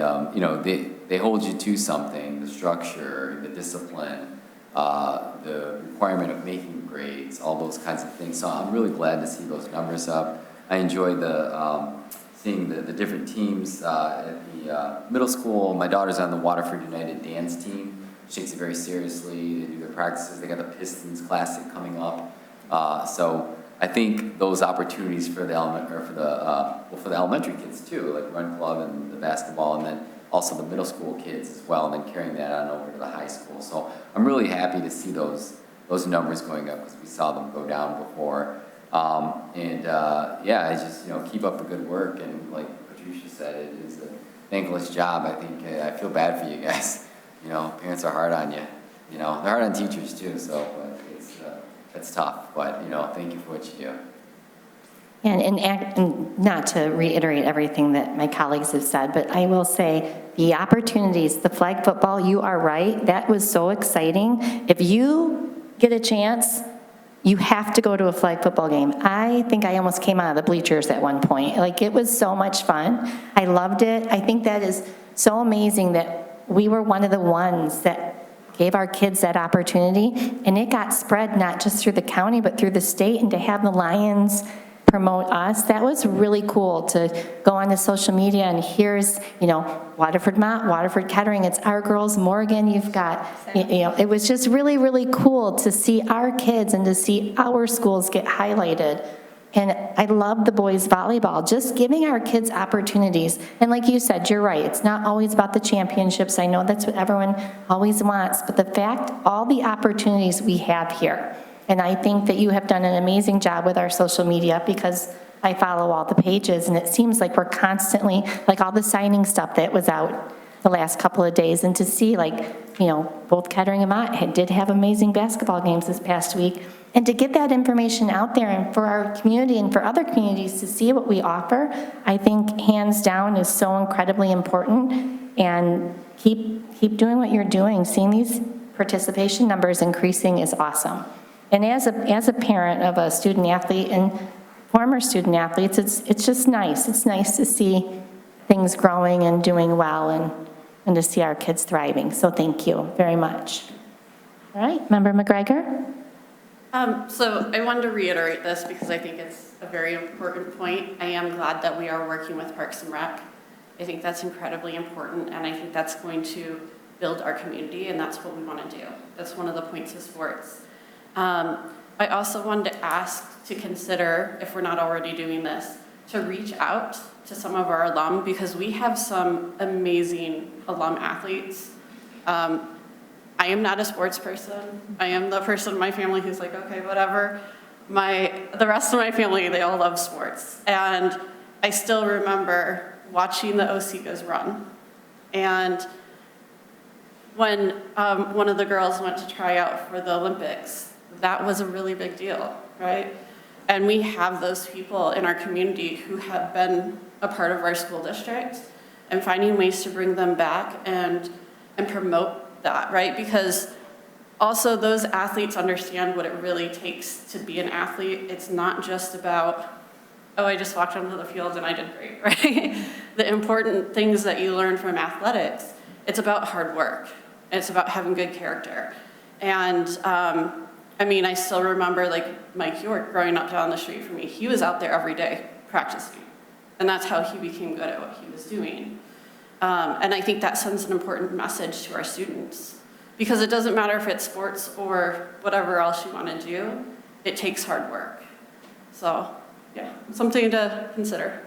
they hold you to something, the structure, the discipline, the requirement of making grades, all those kinds of things. So I'm really glad to see those numbers up. I enjoy seeing the different teams at the middle school. My daughter's on the Waterford United dance team. She takes it very seriously. They do their practices. They got the Pistons Classic coming up. So I think those opportunities for the elementary kids too, like run club and the basketball, and then also the middle school kids as well, and then carrying that on over to the high school. So I'm really happy to see those numbers going up because we saw them go down before. I just, keep up the good work. And like Patricia said, it is a thankless job. I think I feel bad for you guys. Parents are hard on you. They're hard on teachers too. So it's tough. But thank you for what you do. And not to reiterate everything that my colleagues have said, but I will say the opportunities, the flag football, you are right. That was so exciting. If you get a chance, you have to go to a flag football game. I think I almost came out of the bleachers at one point. It was so much fun. I loved it. I think that is so amazing that we were one of the ones that gave our kids that opportunity, and it got spread not just through the county, but through the state, and to have the Lions promote us, that was really cool to go on to social media and here's, Waterford Mott, Waterford Kettering, it's our girls, Morgan, you've got, it was just really, really cool to see our kids and to see our schools get highlighted. And I love the boys volleyball, just giving our kids opportunities. And like you said, you're right, it's not always about the championships. I know that's what everyone always wants, but the fact, all the opportunities we have here. And I think that you have done an amazing job with our social media because I follow all the pages, and it seems like we're constantly, like all the signing stuff that was out the last couple of days, and to see both Kettering and Mott did have amazing basketball games this past week, and to get that information out there and for our community and for other communities to see what we offer, I think hands down is so incredibly important, and keep doing what you're doing. Seeing these participation numbers increasing is awesome. And as a parent of a student athlete and former student athletes, it's just nice. It's nice to see things growing and doing well and to see our kids thriving. So thank you very much. All right, Member McGregor? So I wanted to reiterate this because I think it's a very important point. I am glad that we are working with Parks and Rec. I think that's incredibly important, and I think that's going to build our community, and that's what we want to do. That's one of the points of sports. I also wanted to ask to consider, if we're not already doing this, to reach out to some of our alum, because we have some amazing alum athletes. I am not a sports person. I am the person in my family who's like, okay, whatever. The rest of my family, they all love sports. And I still remember watching the Osicas run. And when one of the girls went to try out for the Olympics, that was a really big deal, right? And we have those people in our community who have been a part of our school district, and finding ways to bring them back and promote that, right? Because also those athletes understand what it really takes to be an athlete. It's not just about, oh, I just walked onto the field and I did great, right? The important things that you learn from athletics, it's about hard work. It's about having good character. And I mean, I still remember like Mike York growing up down the street from me. He was out there every day practicing. And that's how he became good at what he was doing. And I think that sends an important message to our students, because it doesn't matter if it's sports or whatever else you want to do, it takes hard work. So yeah, something to consider.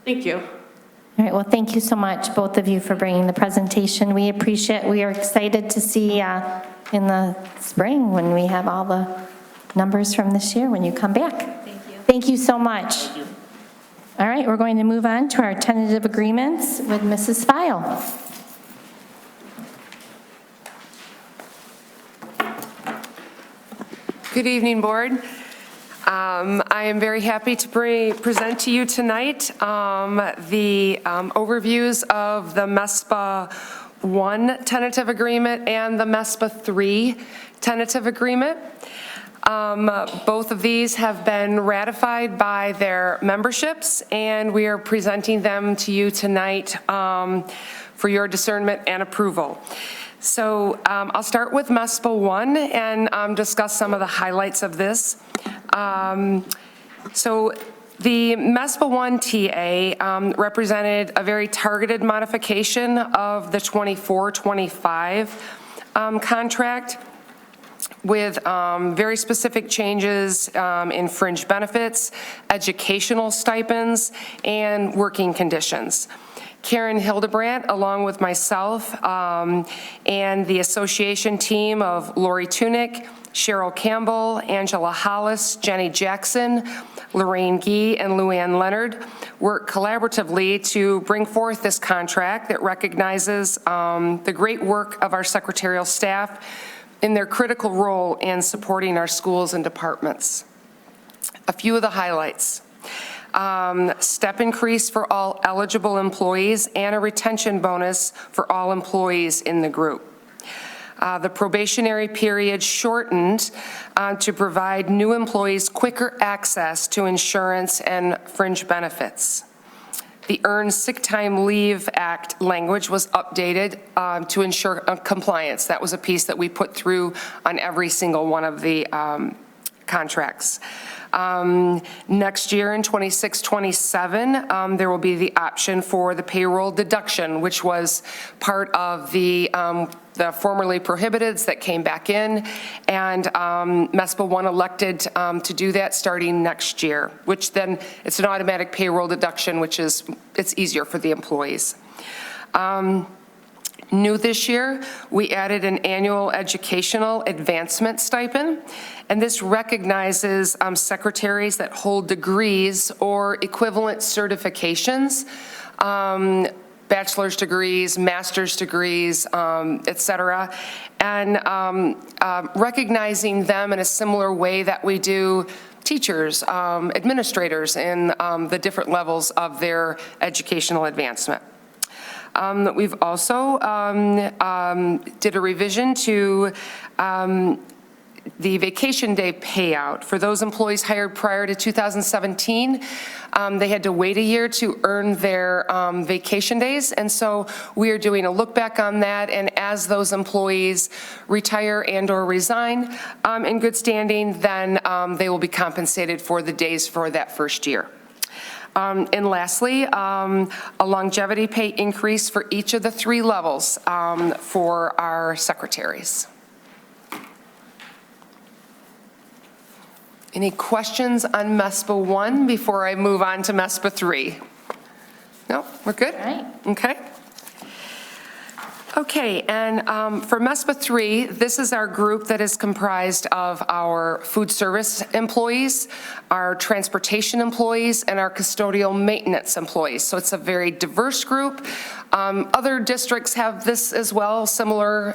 Thank you. All right, well, thank you so much, both of you, for bringing the presentation. We appreciate, we are excited to see in the spring when we have all the numbers from this year when you come back. Thank you. Thank you so much. Thank you. All right, we're going to move on to our tentative agreements with Mrs. File. Good evening, Board. I am very happy to present to you tonight the overviews of the MESPA 1 tentative agreement and the MESPA 3 tentative agreement. Both of these have been ratified by their memberships, and we are presenting them to you tonight for your discernment and approval. So I'll start with MESPA 1 and discuss some of the highlights of this. So the MESPA 1 TA represented a very targeted modification of the 24-25 contract, with very specific changes in fringe benefits, educational stipends, and working conditions. Karen Hildebrandt, along with myself and the association team of Lori Tunick, Cheryl Campbell, Angela Hollis, Jenny Jackson, Lorraine Gee, and Luann Leonard, worked collaboratively to bring forth this contract that recognizes the great work of our secretarial staff in their critical role in supporting our schools and departments. A few of the highlights. Step increase for all eligible employees and a retention bonus for all employees in the group. The probationary period shortened to provide new employees quicker access to insurance and fringe benefits. The Earned Sick Time Leave Act language was updated to ensure compliance. That was a piece that we put through on every single one of the contracts. Next year in 26-27, there will be the option for the payroll deduction, which was part of the formerly prohibiteds that came back in, and MESPA 1 elected to do that starting next year, which then it's an automatic payroll deduction, which is, it's easier for the employees. New this year, we added an annual educational advancement stipend, and this recognizes secretaries that hold degrees or equivalent certifications, bachelor's degrees, master's degrees, et cetera, and recognizing them in a similar way that we do teachers, administrators in the different levels of their educational advancement. We've also did a revision to the vacation day payout. For those employees hired prior to 2017, they had to wait a year to earn their vacation days, and so we are doing a look back on that, and as those employees retire and or resign in good standing, then they will be compensated for the days for that first year. And lastly, a longevity pay increase for each of the 3 levels for our secretaries. Any questions on MESPA 1 before I move on to MESPA 3? No, we're good? All right. Okay. Okay, and for MESPA 3, this is our group that is comprised of our food service employees, our transportation employees, and our custodial maintenance employees. So it's a very diverse group. Other districts have this as well, similar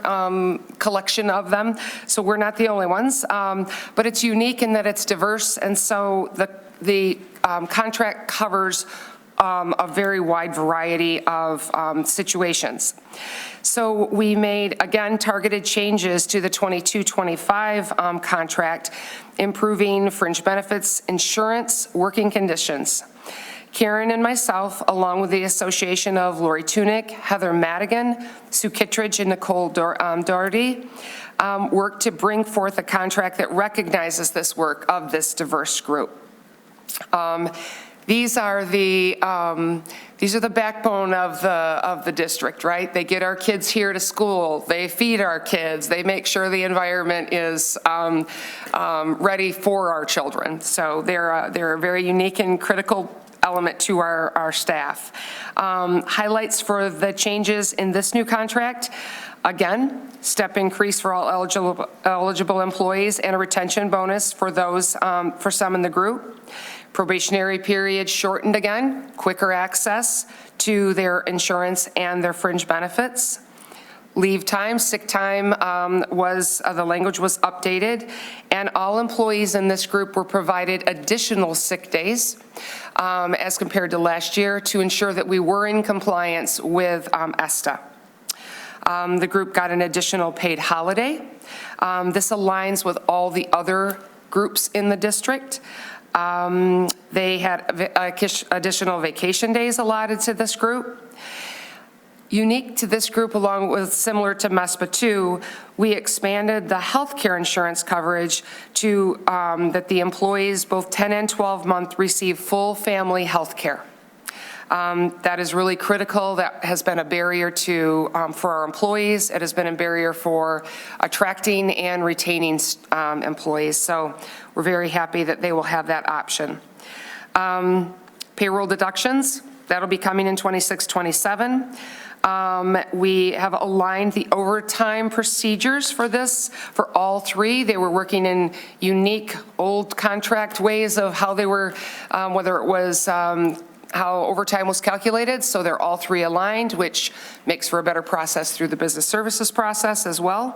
collection of them. So we're not the only ones, but it's unique in that it's diverse, and so the contract covers a very wide variety of situations. So we made, again, targeted changes to the 22-25 contract, improving fringe benefits, insurance, working conditions. Karen and myself, along with the Association of Lori Tunick, Heather Madigan, Sue Kittredge, and Nicole Doherty, worked to bring forth a contract that recognizes this work of this diverse group. These are the backbone of the district, right? They get our kids here to school. They feed our kids. They make sure the environment is ready for our children. So they're a very unique and critical element to our staff. Highlights for the changes in this new contract: again, step increase for all eligible employees and a retention bonus for those for some in the group. Probationary period shortened again, quicker access to their insurance and their fringe benefits. Leave time, sick time the language was updated, and all employees in this group were provided additional sick days as compared to last year to ensure that we were in compliance with ESTA. The group got an additional paid holiday. This aligns with all the other groups in the district. They had additional vacation days allotted to this group. Unique to this group, along with similar to MESPA 2, we expanded the health care insurance coverage to that the employees, both 10 and 12-month, receive full family health care. That is really critical. That has been a barrier for our employees. It has been a barrier for attracting and retaining employees. So we're very happy that they will have that option. Payroll deductions, that'll be coming in 26-27. We have aligned the overtime procedures for this for all three. They were working in unique old contract ways of how they were, whether it was how overtime was calculated, so they're all three aligned, which makes for a better process through the business services process as well.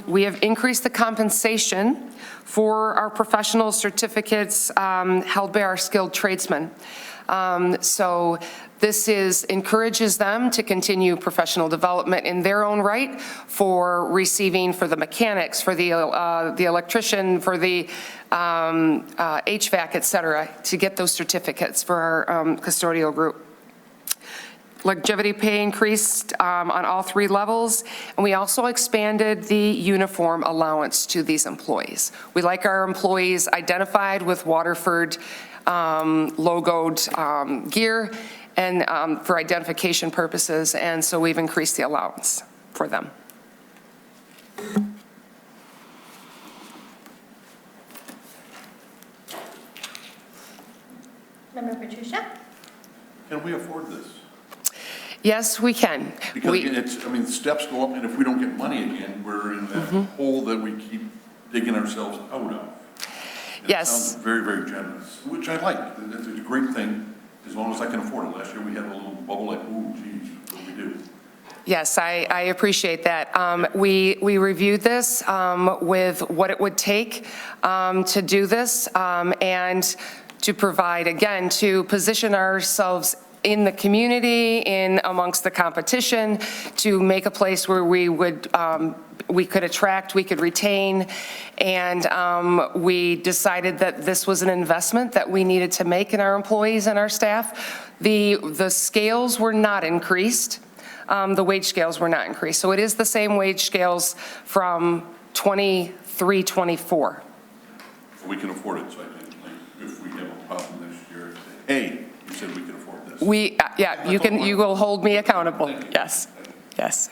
We have increased the compensation for our professional certificates held by our skilled tradesmen. So this encourages them to continue professional development in their own right for receiving for the mechanics, for the electrician, for the HVAC, et cetera, to get those certificates for our custodial group. Longevity pay increased on all three levels, and we also expanded the uniform allowance to these employees. We like our employees identified with Waterford logoed gear and for identification purposes, and so we've increased the allowance for them. Member Patricia? Can we afford this? Yes, we can. Because again, steps go up, and if we don't get money again, we're in that hole that we keep digging ourselves out of. Yes. It sounds very, very generous, which I like. It's a great thing, as long as I can afford it. Last year, we had a little bubble like, ooh, geez, what do we do? Yes, I appreciate that. We reviewed this with what it would take to do this and to provide, again, to position ourselves in the community, in amongst the competition, to make a place where we could attract, we could retain, and we decided that this was an investment that we needed to make in our employees and our staff. The scales were not increased. The wage scales were not increased. So it is the same wage scales from 23-24. We can afford it, so I think, like, if we have a problem this year, hey, you said we can afford this. Yeah, you will hold me accountable. Yes, yes.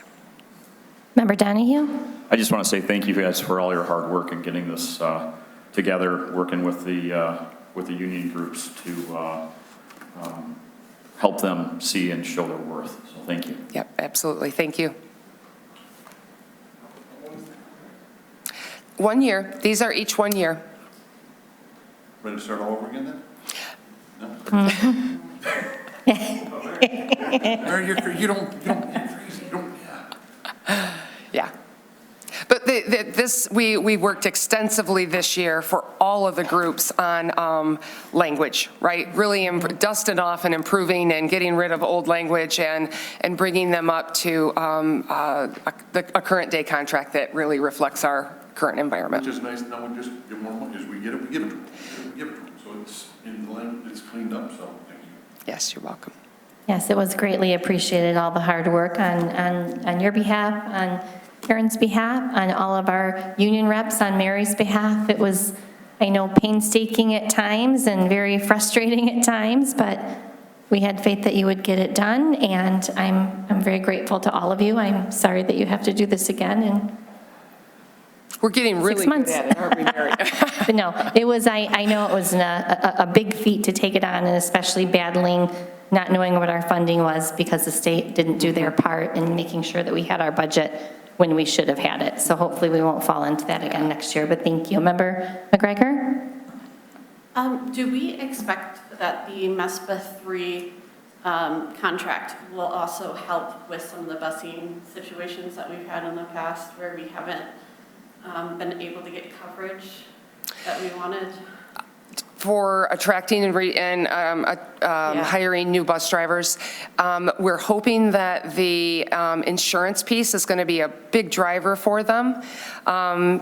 Member Donahue? I just want to say thank you guys for all your hard work in getting this together, working with the union groups to help them see and show their worth. So thank you. Yep, absolutely. Thank you. 1 year. These are each 1 year. Ready to start all over again then? No? You're crazy. Yeah. But we worked extensively this year for all of the groups on language, right? Really dusting off and improving and getting rid of old language and bringing them up to a current day contract that really reflects our current environment. Which is nice, now we just get more money, as we get it, we give it to them. We give it to them, so it's in the language, it's cleaned up, so thank you. Yes, you're welcome. Yes, it was greatly appreciated, all the hard work on your behalf, on Karen's behalf, on all of our union reps, on Mary's behalf. It was, I know, painstaking at times and very frustrating at times, but we had faith that you would get it done, and I'm very grateful to all of you. I'm sorry that you have to do this again, and we're getting really good at it, aren't we, Mary? but no, it was, I know it was a big feat to take it on, and especially battling, not knowing what our funding was because the state didn't do their part in making sure that we had our budget when we should have had it. So hopefully we won't fall into that again next year, but thank you. Member McGregor? Do we expect that the MESPA 3 contract will also help with some of the busing situations that we've had in the past where we haven't been able to get coverage that we wanted? For attracting and hiring new bus drivers, we're hoping that the insurance piece is going to be a big driver for them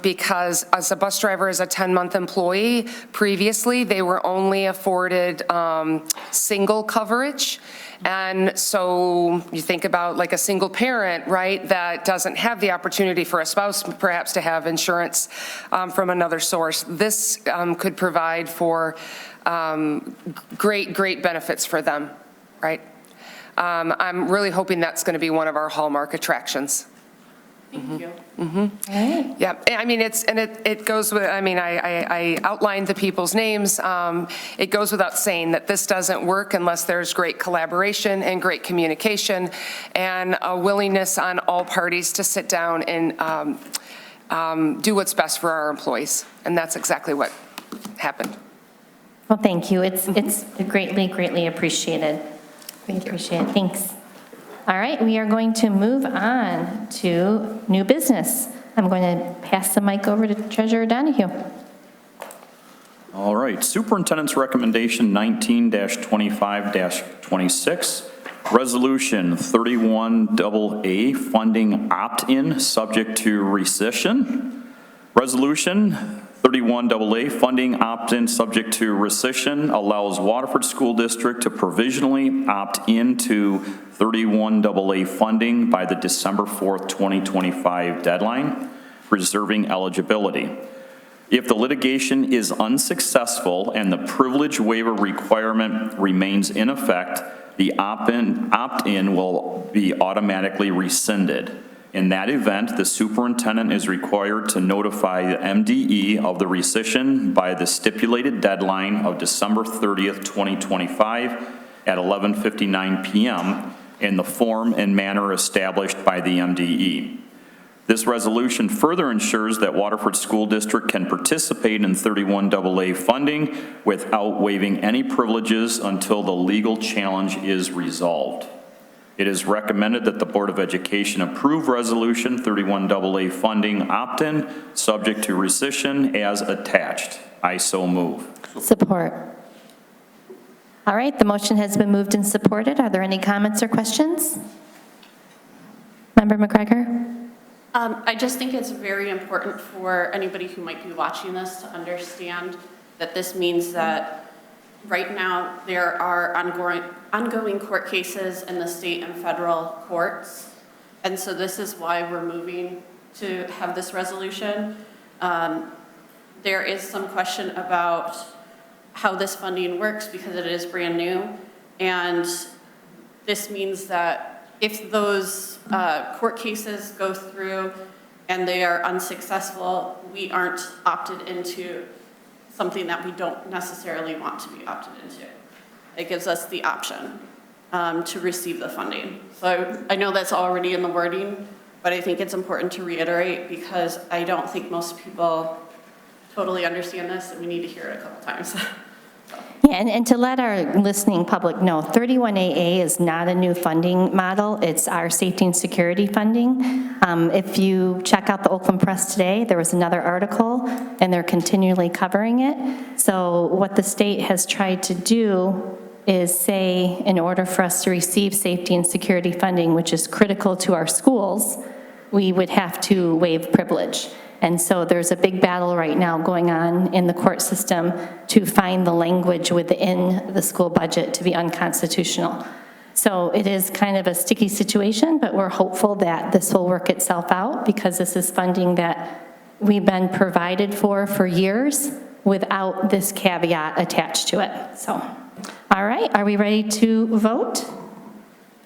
because as a bus driver is a 10-month employee, previously they were only afforded single coverage. And so you think about like a single parent, right, that doesn't have the opportunity for a spouse perhaps to have insurance from another source. This could provide for great benefits for them, right? I'm really hoping that's going to be one of our hallmark attractions. Thank you. Mm-hmm. Yeah, I mean, it goes with, I mean, I outlined the people's names. It goes without saying that this doesn't work unless there's great collaboration and great communication and a willingness on all parties to sit down and do what's best for our employees. And that's exactly what happened. Well, thank you. It's greatly appreciated. We appreciate it. Thanks. All right, we are going to move on to new business. I'm going to pass the mic over to Treasurer Donahue. All right, Superintendent's Recommendation 19-25-26, Resolution 31AA, funding opt-in subject to rescission. Resolution 31AA, funding opt-in subject to rescission, allows Waterford School District to provisionally opt into 31AA funding by the December 4th, 2025 deadline, preserving eligibility. If the litigation is unsuccessful and the privilege waiver requirement remains in effect, the opt-in will be automatically rescinded. In that event, the superintendent is required to notify the MDE of the rescission by the stipulated deadline of December 30th, 2025 at 11:59 p.m. in the form and manner established by the MDE. This resolution further ensures that Waterford School District can participate in 31AA funding without waiving any privileges until the legal challenge is resolved. It is recommended that the Board of Education approve Resolution 31AA funding opt-in subject to rescission as attached. I so move. Support. All right, the motion has been moved and supported. Are there any comments or questions? Member McGregor? I just think it's very important for anybody who might be watching this to understand that this means that right now there are ongoing court cases in the state and federal courts. And so this is why we're moving to have this resolution. There is some question about how this funding works because it is brand new. And this means that if those court cases go through and they are unsuccessful, we aren't opted into something that we don't necessarily want to be opted into. It gives us the option to receive the funding. So I know that's already in the wording, but I think it's important to reiterate because I don't think most people totally understand this, and we need to hear it a couple times. Yeah, and to let our listening public know, 31AA is not a new funding model. It's our safety and security funding. If you check out the Oakland Press today, there was another article, and they're continually covering it. So what the state has tried to do is say, in order for us to receive safety and security funding, which is critical to our schools, we would have to waive privilege. And so there's a big battle right now going on in the court system to find the language within the school budget to be unconstitutional. So it is kind of a sticky situation, but we're hopeful that this will work itself out because this is funding that we've been provided for years without this caveat attached to it. So, all right, are we ready to vote?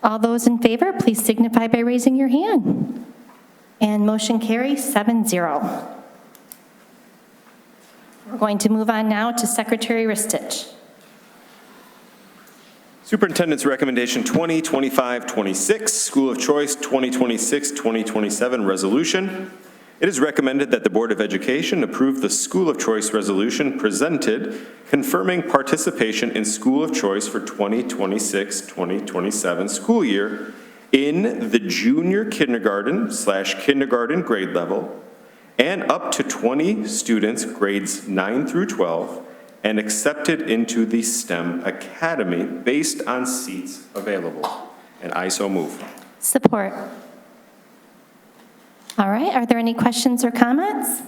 All those in favor, please signify by raising your hand. And motion carries 7-0. We're going to move on now to Secretary Ristich. Superintendent's recommendation 2025-26, School of Choice 2026-2027 resolution. It is recommended that the Board of Education approve the School of Choice resolution presented confirming participation in School of Choice for 2026-2027 school year in the junior kindergarten/kindergarten grade level and up to 20 students grades 9 through 12 and accepted into the STEM Academy based on seats available. And I so move. Support. All right, are there any questions or comments?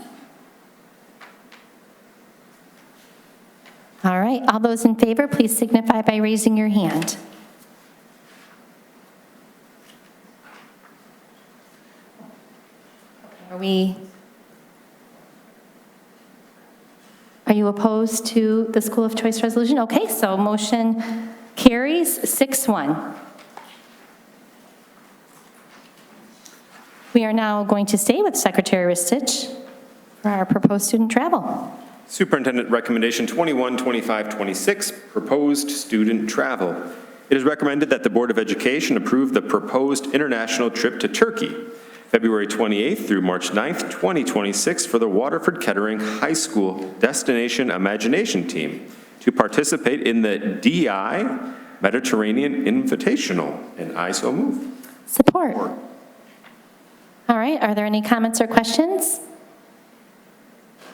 All right, all those in favor, please signify by raising your hand. Are you opposed to the School of Choice resolution? Okay, so motion carries 6-1. We are now going to stay with Secretary Ristich for our proposed student travel. Superintendent recommendation 21-25-26, proposed student travel. It is recommended that the Board of Education approve the proposed international trip to Turkey, February 28th through March 9th, 2026 for the Waterford Kettering High School Destination Imagination Team to participate in the DI Mediterranean Invitational, and I so move. Support. All right, are there any comments or questions?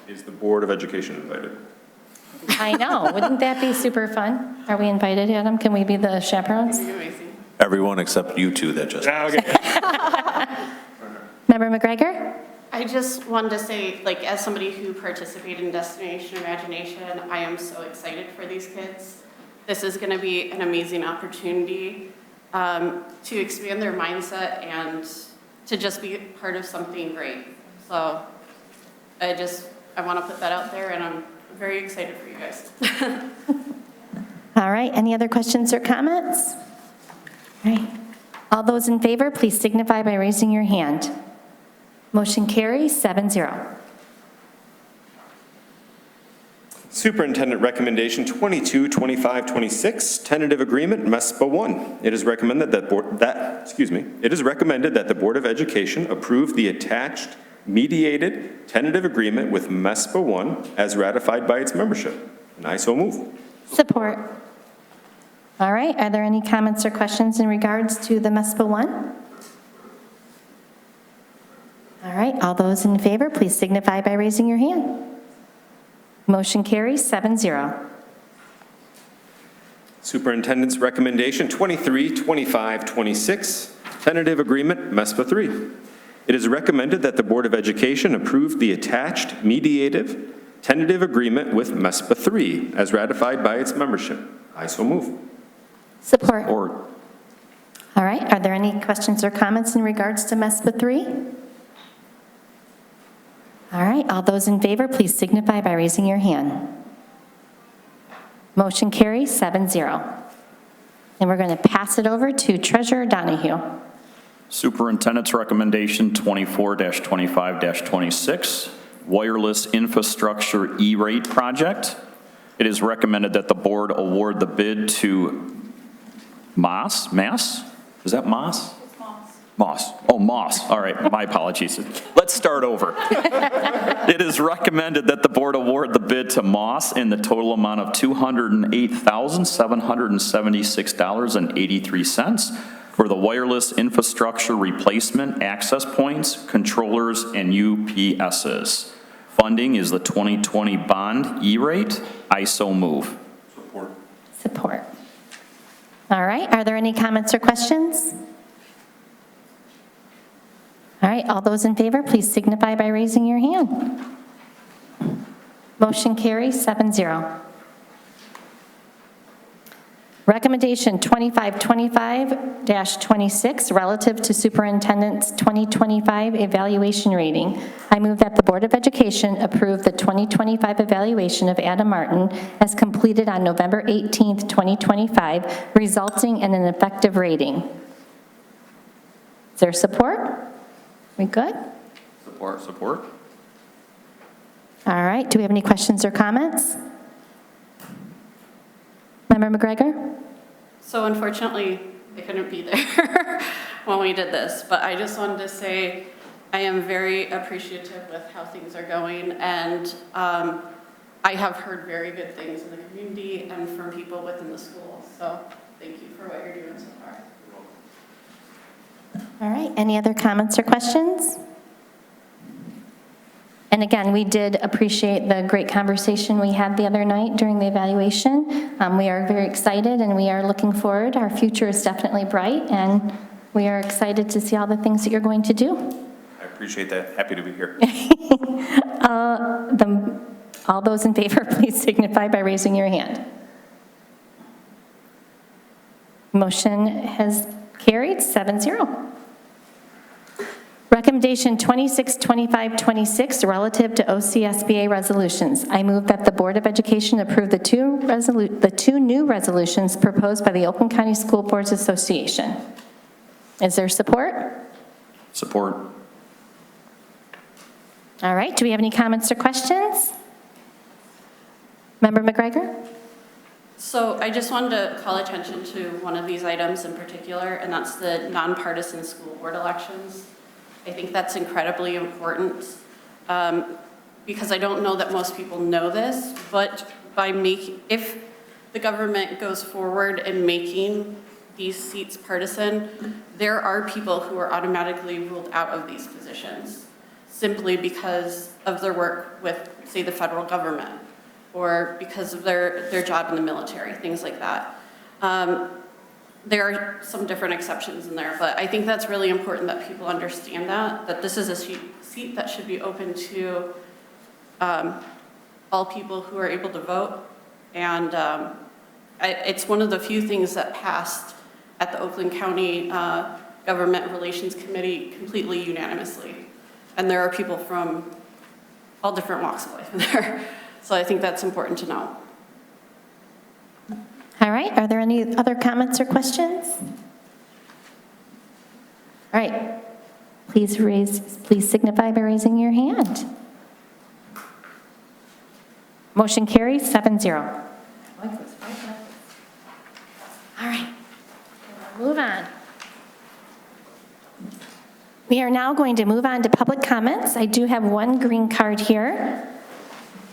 Is the Board of Education invited? I know, wouldn't that be super fun? Are we invited, Adam? Can we be the chaperones? Everyone except you two that just. Member McGregor? I just wanted to say, like, as somebody who participated in Destination Imagination, I am so excited for these kids. This is going to be an amazing opportunity to expand their mindset and to just be part of something great. So I want to put that out there, and I'm very excited for you guys. All right, any other questions or comments? All right, all those in favor, please signify by raising your hand. Motion carries 7-0. Superintendent recommendation 22-25-26, tentative agreement, MESPA 1. It is recommended that the Board of Education approve the attached mediated tentative agreement with MESPA 1 as ratified by its membership. And I so move. Support. All right, are there any comments or questions in regards to the MESPA 1? All right, all those in favor, please signify by raising your hand. Motion carries 7-0. Superintendent's recommendation 23-25-26, tentative agreement, MESPA 3. It is recommended that the Board of Education approve the attached mediative tentative agreement with MESPA 3 as ratified by its membership. I so move. Support. All right, are there any questions or comments in regards to MESPA 3? All right, all those in favor, please signify by raising your hand. Motion carries 7-0. And we're going to pass it over to Treasurer Donahue. Superintendent's recommendation 24-25-26, wireless infrastructure E-rate project. It is recommended that the board award the bid to Mass? Is that Moss? Moss. Oh, Moss. All right, my apologies. Let's start over. It is recommended that the board award the bid to Moss in the total amount of $208,776.83 for the wireless infrastructure replacement, access points, controllers, and UPSs. Funding is the 2020 bond E-rate. I so move. Support. Support. All right, are there any comments or questions? All right, all those in favor, please signify by raising your hand. Motion carries 7-0. Recommendation 2525-26, relative to Superintendent's 2025 evaluation rating. I move that the Board of Education approve the 2025 evaluation of Adam Martin as completed on November 18th, 2025, resulting in an effective rating. Is there support? We good? Support. All right, do we have any questions or comments? Member McGregor? So unfortunately, I couldn't be there when we did this, but I just wanted to say I am very appreciative with how things are going, and I have heard very good things in the community and from people within the school, so thank you for what you're doing so far. All right, any other comments or questions? And again, we did appreciate the great conversation we had the other night during the evaluation. We are very excited and we are looking forward. Our future is definitely bright and we are excited to see all the things that you're going to do. I appreciate that. Happy to be here. All those in favor, please signify by raising your hand. Motion has carried 7-0. Recommendation 262526, relative to OCSBA resolutions. I move that the Board of Education approve the two new resolutions proposed by the Oakland County School Boards Association. Is there support? Support. All right, do we have any comments or questions? Member McGregor? So I just wanted to call attention to one of these items in particular, and that's the nonpartisan school board elections. I think that's incredibly important because I don't know that most people know this, but if the government goes forward in making these seats partisan, there are people who are automatically ruled out of these positions simply because of their work with, say, the federal government or because of their job in the military, things like that. There are some different exceptions in there, but I think that's really important that people understand that this is a seat that should be open to all people who are able to vote. And it's one of the few things that passed at the Oakland County Government Relations Committee completely unanimously. And there are people from all different walks of life in there. So I think that's important to know. All right, are there any other comments or questions? All right, please signify by raising your hand. Motion carries 7-0. All right, move on. We are now going to move on to public comments. I do have one green card here.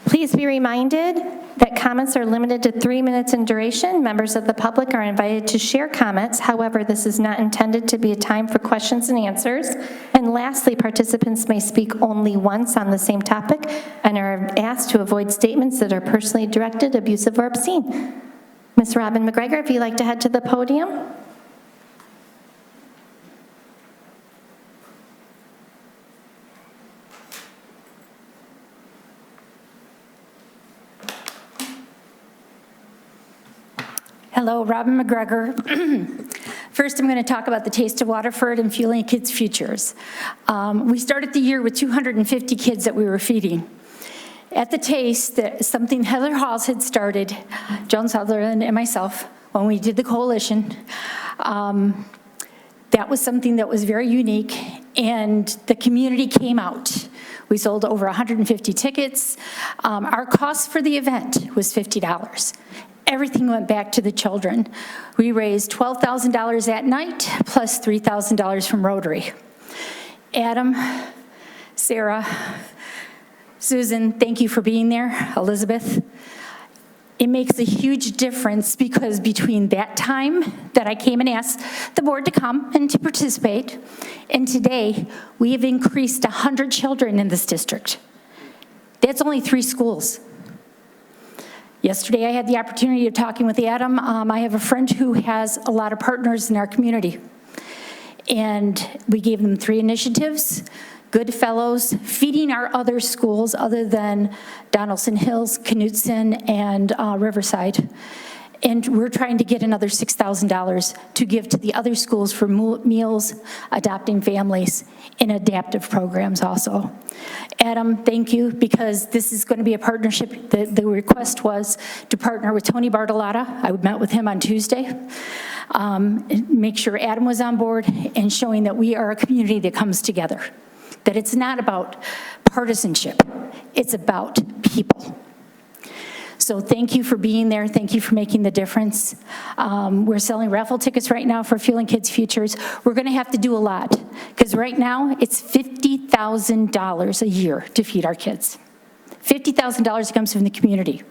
Please be reminded that comments are limited to 3 minutes in duration. Members of the public are invited to share comments. However, this is not intended to be a time for questions and answers. And lastly, participants may speak only once on the same topic and are asked to avoid statements that are personally directed, abusive, or obscene. Ms. Robin McGregor, if you'd like to head to the podium. Hello, Robin McGregor. First, I'm going to talk about the Taste of Waterford and fueling kids' futures. We started the year with 250 kids that we were feeding. At the Taste, something Heather Halls had started, Joan Sutherland and myself, when we did the coalition, that was something that was very unique, and the community came out. We sold over 150 tickets. Our cost for the event was $50. Everything went back to the children. We raised $12,000 that night, plus $3,000 from Rotary. Adam, Sarah, Susan, thank you for being there. Elizabeth. It makes a huge difference because between that time that I came and asked the board to come and to participate, and today, we have increased 100 children in this district. That's only 3 schools. Yesterday, I had the opportunity of talking with Adam. I have a friend who has a lot of partners in our community. And we gave them 3 initiatives. Goodfellows, feeding our other schools other than Donaldson Hills, Knutson, and Riverside. And we're trying to get another $6,000 to give to the other schools for meals, adopting families, and adaptive programs also. Adam, thank you, because this is going to be a partnership. The request was to partner with Tony Bartolotta. I met with him on Tuesday. Make sure Adam was on board and showing that we are a community that comes together. That it's not about partisanship, it's about people. So thank you for being there, thank you for making the difference. We're selling raffle tickets right now for Fueling Kids Futures. We're gonna have to do a lot, because right now it's $50,000 a year to feed our kids. $50,000 comes from the community.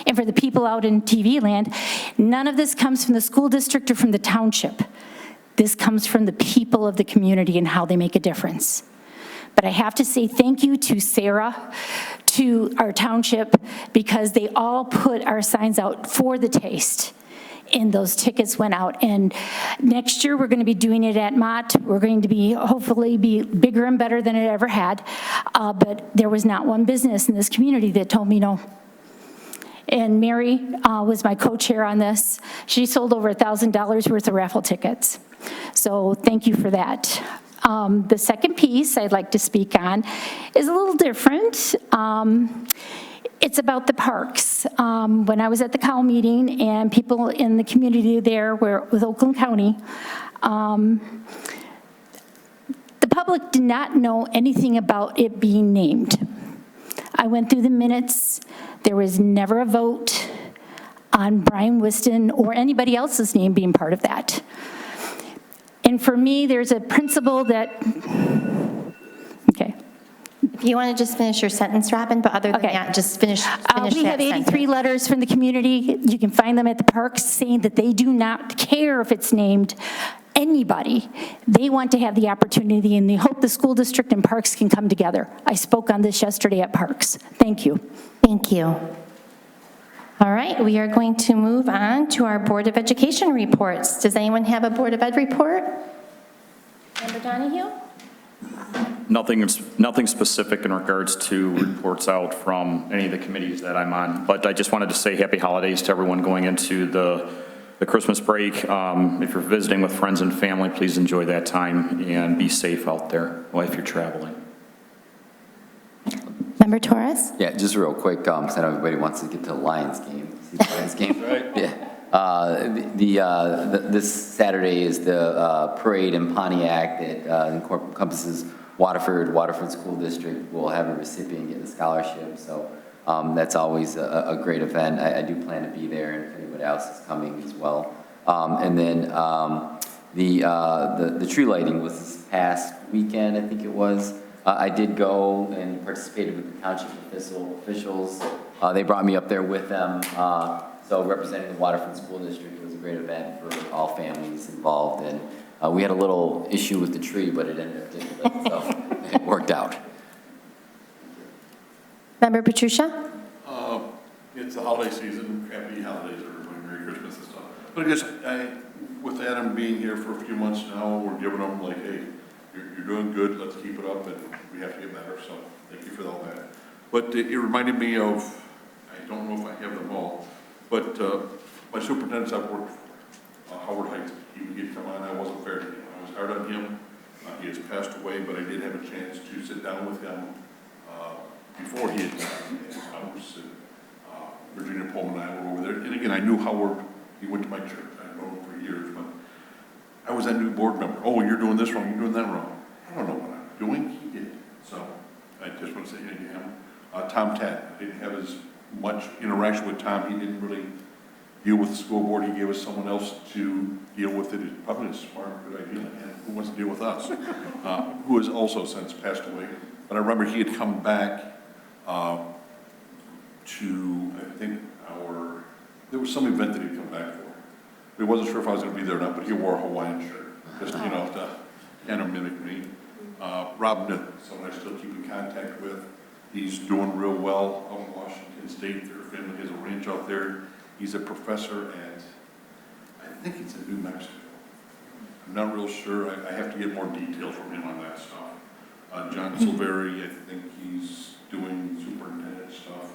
And for the people out in TV land, none of this comes from the school district or from the township. This comes from the people of the community and how they make a difference. But I have to say thank you to Sarah, to our township, because they all put our signs out for the taste. And those tickets went out. And next year, we're going to be doing it at Mott. We're going to be, hopefully, be bigger and better than it ever had. But there was not one business in this community that told me no. And Mary was my co-chair on this. She sold over $1,000 worth of raffle tickets. So thank you for that. The second piece I'd like to speak on is a little different. It's about the parks. When I was at the COW meeting and people in the community there were with Oakland County, the public did not know anything about it being named. I went through the minutes. There was never a vote on Brian Whiston or anybody else's name being part of that. And for me, there's a principle that, okay. If you want to just finish your sentence, Robin, but other than that, just finish We have 83 letters from the community. You can find them at the parks saying that they do not care if it's named anybody. They want to have the opportunity, and they hope the school district and parks can come together. I spoke on this yesterday at Parks. Thank you. Thank you. All right, we are going to move on to our Board of Education reports. Does anyone have a Board of Ed report? Member Donahue? Nothing specific in regards to reports out from any of the committees that I'm on, but I just wanted to say happy holidays to everyone going into the Christmas break. If you're visiting with friends and family, please enjoy that time and be safe out there if you're traveling. Member Torres? Yeah, just real quick, because I know everybody wants to get to the Lions game. See the Lions game? Right. Yeah. This Saturday is the parade in Pontiac that encompasses Waterford School District will have a recipient getting a scholarship. So that's always a great event. I do plan to be there, and if anybody else is coming as well. And then the tree lighting was this past weekend, I think it was. I did go and participated with the township officials. They brought me up there with them. So representing the Waterford School District, it was a great event for all families involved. And we had a little issue with the tree, but it ended up getting lit, so it worked out. Member Petrucia? It's the holiday season, happy holidays, everybody, Merry Christmas and stuff. But I guess with Adam being here for a few months now, we're giving him like, hey, you're doing good, let's keep it up, and we have to get better, so thank you for all that. But it reminded me of, I don't know if I have them all, but my superintendents I've worked for, Howard Heights, he'd come on, I wasn't fair to him. I was hard on him. He has passed away, but I did have a chance to sit down with him before he had died in his house. And Virginia Pullman and I were over there. And again, I knew Howard. He went to my church. I've known him for years, but I was that new board member. Oh, you're doing this wrong. You're doing that wrong. I don't know what I'm doing. He did. So I just want to say thank you to him. Tom Ted, I didn't have as much interaction with Tom. He didn't really deal with the school board. He gave us someone else to deal with it. It's probably a smart, good idea. And who wants to deal with us? Who has also since passed away. But I remember he had come back to, I think, there was some event that he'd come back for. He wasn't sure if I was going to be there or not, but he wore a Hawaiian shirt, just, you know, to kind of mimic me. Rob Newton, someone I still keep in contact with. He's doing real well out in Washington State. Their family has a ranch out there. He's a professor at, I think it's in New Mexico. I'm not real sure. I have to get more details from him on that stuff. John Silveri, I think he's doing superintendent stuff.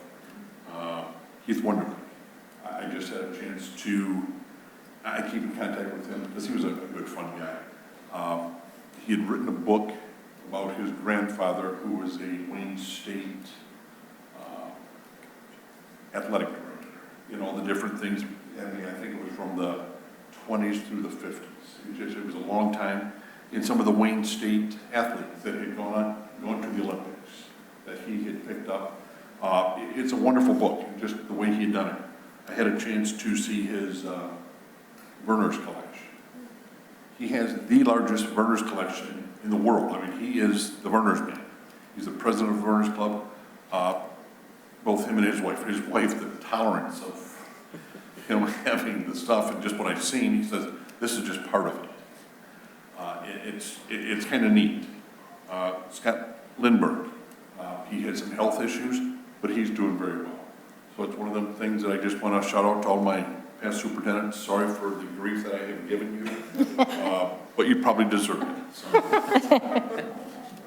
Keith Wonderman. I just had a chance to, I keep in contact with him because he was a good, fun guy. He had written a book about his grandfather, who was a Wayne State athletic director. You know, all the different things. I mean, I think it was from the 20s through the 50s. It was a long time. And some of the Wayne State athletes that had gone to the Olympics that he had picked up. It's a wonderful book, just the way he had done it. I had a chance to see his Verner's collection. He has the largest Verner's collection in the world. I mean, he is the Verner's man. He's the president of the Verner's Club. Both him and his wife, the tolerance of him having the stuff and just what I've seen, he says, this is just part of it. It's kind of neat. Scott Lindbergh, he had some health issues, but he's doing very well. So it's one of them things that I just want to shout out to all my past superintendents. Sorry for the grief that I have given you, but you probably deserve it. So,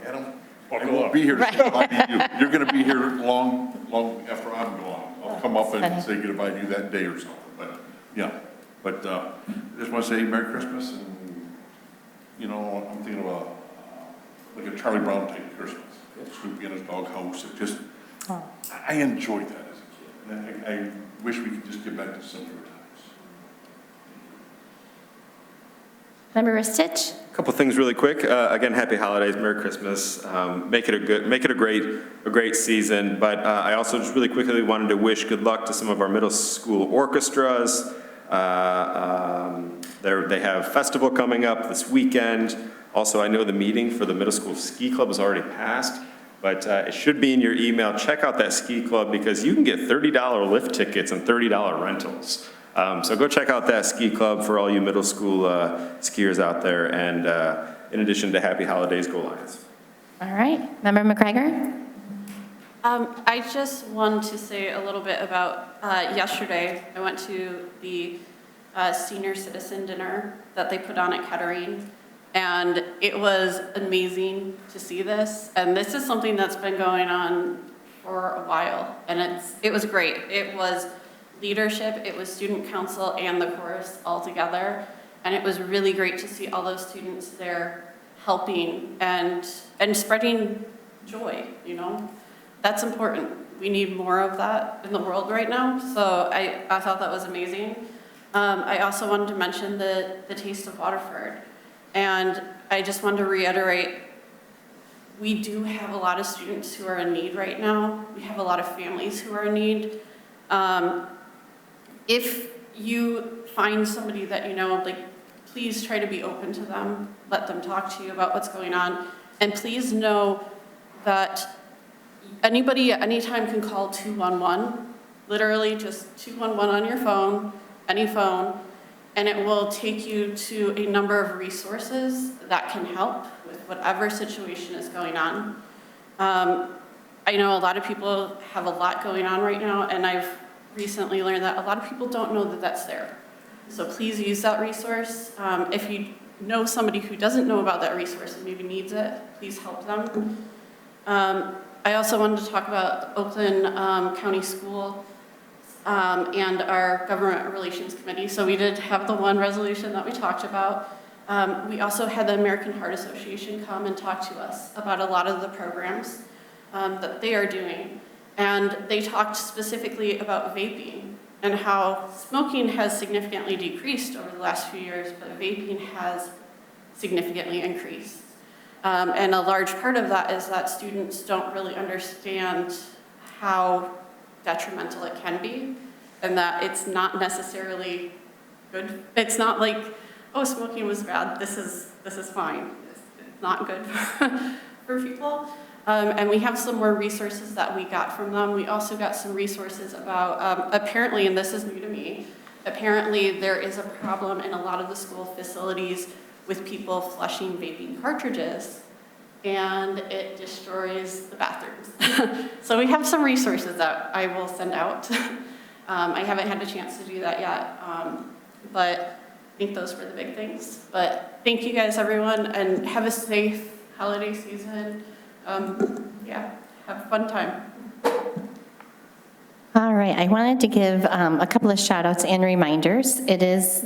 Adam, I won't be here to say goodbye to you. You're going to be here long after I'm gone. I'll come up and say goodbye to you that day or something. But yeah, but I just want to say Merry Christmas, and you know, I'm thinking of like a Charlie Brown type Christmas. Snoopy in his doghouse. It just, I enjoyed that as a kid. And I wish we could just get back to simpler times. Member Ristich? A couple things really quick. Again, happy holidays, Merry Christmas. Make it a great season. But I also just really quickly wanted to wish good luck to some of our middle school orchestras. They have festival coming up this weekend. Also, I know the meeting for the middle school ski club has already passed, but it should be in your email. Check out that ski club because you can get $30 lift tickets and $30 rentals. So go check out that ski club for all you middle school skiers out there. And in addition to happy holidays, go Lions. All right, Member McGregor? I just wanted to say a little bit about yesterday. I went to the senior citizen dinner that they put on at Kettering. And it was amazing to see this. And this is something that's been going on for a while. And it was great. It was leadership, it was student council and the chorus all together. And it was really great to see all those students there helping and spreading joy, you know? That's important. We need more of that in the world right now. So I thought that was amazing. I also wanted to mention the Taste of Waterford. And I just wanted to reiterate, we do have a lot of students who are in need right now. We have a lot of families who are in need. If you find somebody that you know, like, please try to be open to them. Let them talk to you about what's going on. And please know that anybody at any time can call 211, literally just 211 on your phone, any phone, and it will take you to a number of resources that can help with whatever situation is going on. I know a lot of people have a lot going on right now, and I've recently learned that a lot of people don't know that that's there. So please use that resource. If you know somebody who doesn't know about that resource and maybe needs it, please help them. I also wanted to talk about the Oakland County School and our Government Relations Committee. So we did have the one resolution that we talked about. We also had the American Heart Association come and talk to us about a lot of the programs that they are doing. And they talked specifically about vaping and how smoking has significantly decreased over the last few years, but vaping has significantly increased. And a large part of that is that students don't really understand how detrimental it can be, and that it's not necessarily good. It's not like, oh, smoking was bad, this is fine. It's not good for people. And we have some more resources that we got from them. We also got some resources about, apparently, and this is new to me, apparently there is a problem in a lot of the school facilities with people flushing vaping cartridges, and it destroys the bathrooms. So we have some resources that I will send out. I haven't had a chance to do that yet, but I think those were the big things. But thank you guys, everyone, and have a safe holiday season. Yeah, have a fun time. All right, I wanted to give a couple of shout outs and reminders. It is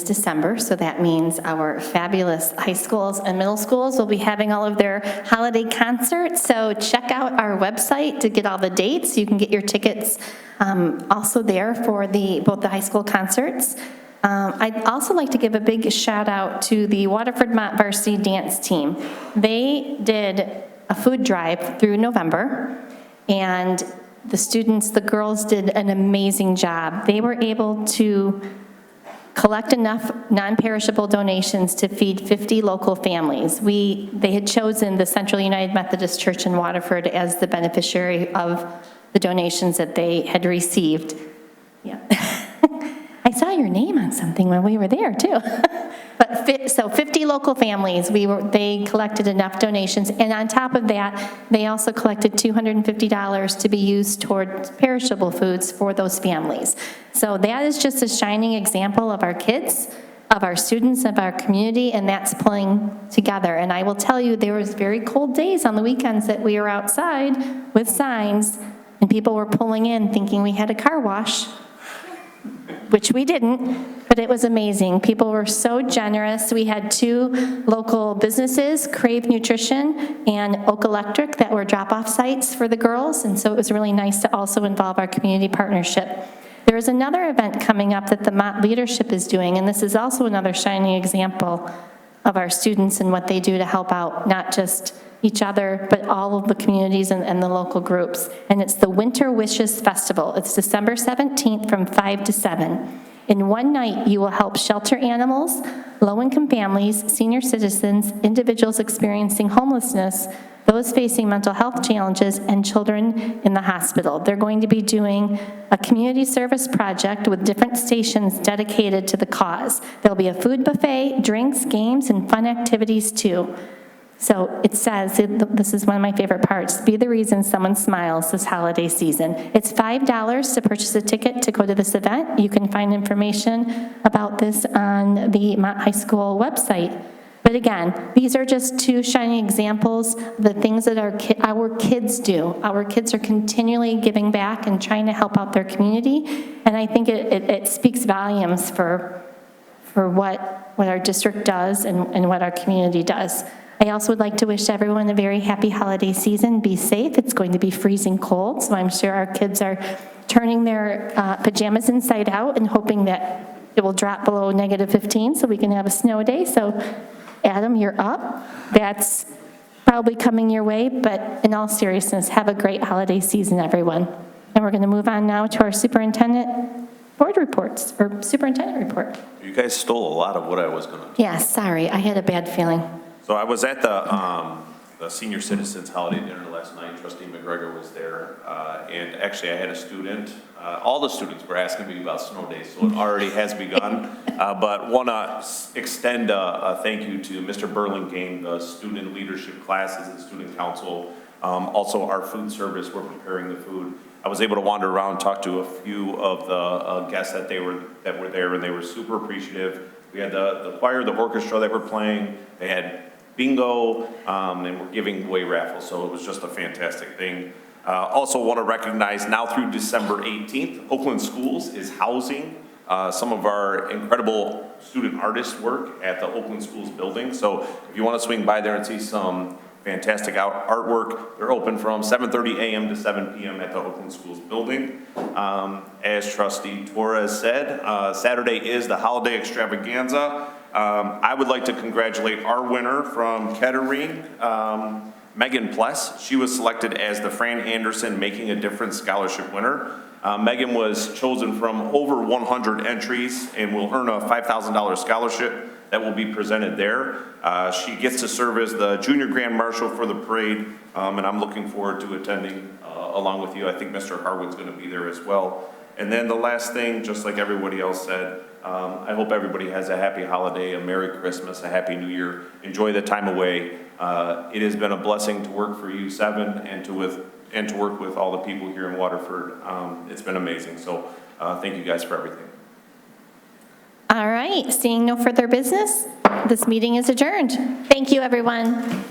December, so that means our fabulous high schools and middle schools will be having all of their holiday concerts. So check out our website to get all the dates. You can get your tickets also there for both the high school concerts. I'd also like to give a big shout out to the Waterford Mont Varsity Dance Team. They did a food drive through November, and the girls did an amazing job. They were able to collect enough non-perishable donations to feed 50 local families. They had chosen the Central United Methodist Church in Waterford as the beneficiary of the donations that they had received. Yeah. I saw your name on something when we were there, too. So 50 local families, they collected enough donations, and on top of that, they also collected $250 to be used toward perishable foods for those families. So that is just a shining example of our kids, of our students, of our community, and that's pulling together. And I will tell you, there was very cold days on the weekends that we were outside with signs, and people were pulling in thinking we had a car wash, which we didn't, but it was amazing. People were so generous. We had 2 local businesses, Crave Nutrition and Oak Electric, that were drop-off sites for the girls, and so it was really nice to also involve our community partnership. There is another event coming up that the Mott leadership is doing, and this is also another shining example of our students and what they do to help out not just each other, but all of the communities and the local groups. And it's the Winter Wishes Festival. It's December 17th from 5 to 7. In one night, you will help shelter animals, low-income families, senior citizens, individuals experiencing homelessness, those facing mental health challenges, and children in the hospital. They're going to be doing a community service project with different stations dedicated to the cause. There'll be a food buffet, drinks, games, and fun activities too. So it says, this is one of my favorite parts, be the reason someone smiles this holiday season. It's $5 to purchase a ticket to go to this event. You can find information about this on the Mott High School website. But again, these are just 2 shining examples of the things that our kids do. Our kids are continually giving back and trying to help out their community, and I think it speaks volumes for what our district does and what our community does. I also would like to wish everyone a very happy holiday season. Be safe. It's going to be freezing cold, so I'm sure our kids are turning their pajamas inside out and hoping that it will drop below -15 so we can have a snow day. So, Adam, you're up. That's probably coming your way, but in all seriousness, have a great holiday season, everyone. And we're going to move on now to our superintendent board reports, or superintendent report. You guys stole a lot of what I was going to. Yeah, sorry, I had a bad feeling. So I was at the Senior Citizens Holiday Dinner last night. Trustee McGregor was there, and actually I had a student. All the students were asking me about snow days, so it already has begun. But want to extend a thank you to Mr. Burlingame, the student leadership classes and student council. Also our food service, we're preparing the food. I was able to wander around, talk to a few of the guests that were there, and they were super appreciative. We had the choir, the orchestra that were playing. They had bingo, and we're giving away raffles, so it was just a fantastic thing. Also want to recognize now through December 18th, Oakland Schools is housing some of our incredible student artist work at the Oakland Schools building. So if you want to swing by there and see some fantastic artwork, they're open from 7:30 a.m. to 7 p.m. at the Oakland Schools building. As Trustee Torres said, Saturday is the holiday extravaganza. I would like to congratulate our winner from Kettering, Megan Pless. She was selected as the Fran Anderson Making a Difference Scholarship winner. Megan was chosen from over 100 entries and will earn a $5,000 scholarship that will be presented there. She gets to serve as the Junior Grand Marshal for the parade, and I'm looking forward to attending along with you. I think Mr. Harwood's going to be there as well. And then the last thing, just like everybody else said, I hope everybody has a happy holiday, a Merry Christmas, a Happy New Year. Enjoy the time away. It has been a blessing to work for you seven and to work with all the people here in Waterford. It's been amazing. So thank you guys for everything. All right, seeing no further business, this meeting is adjourned. Thank you, everyone.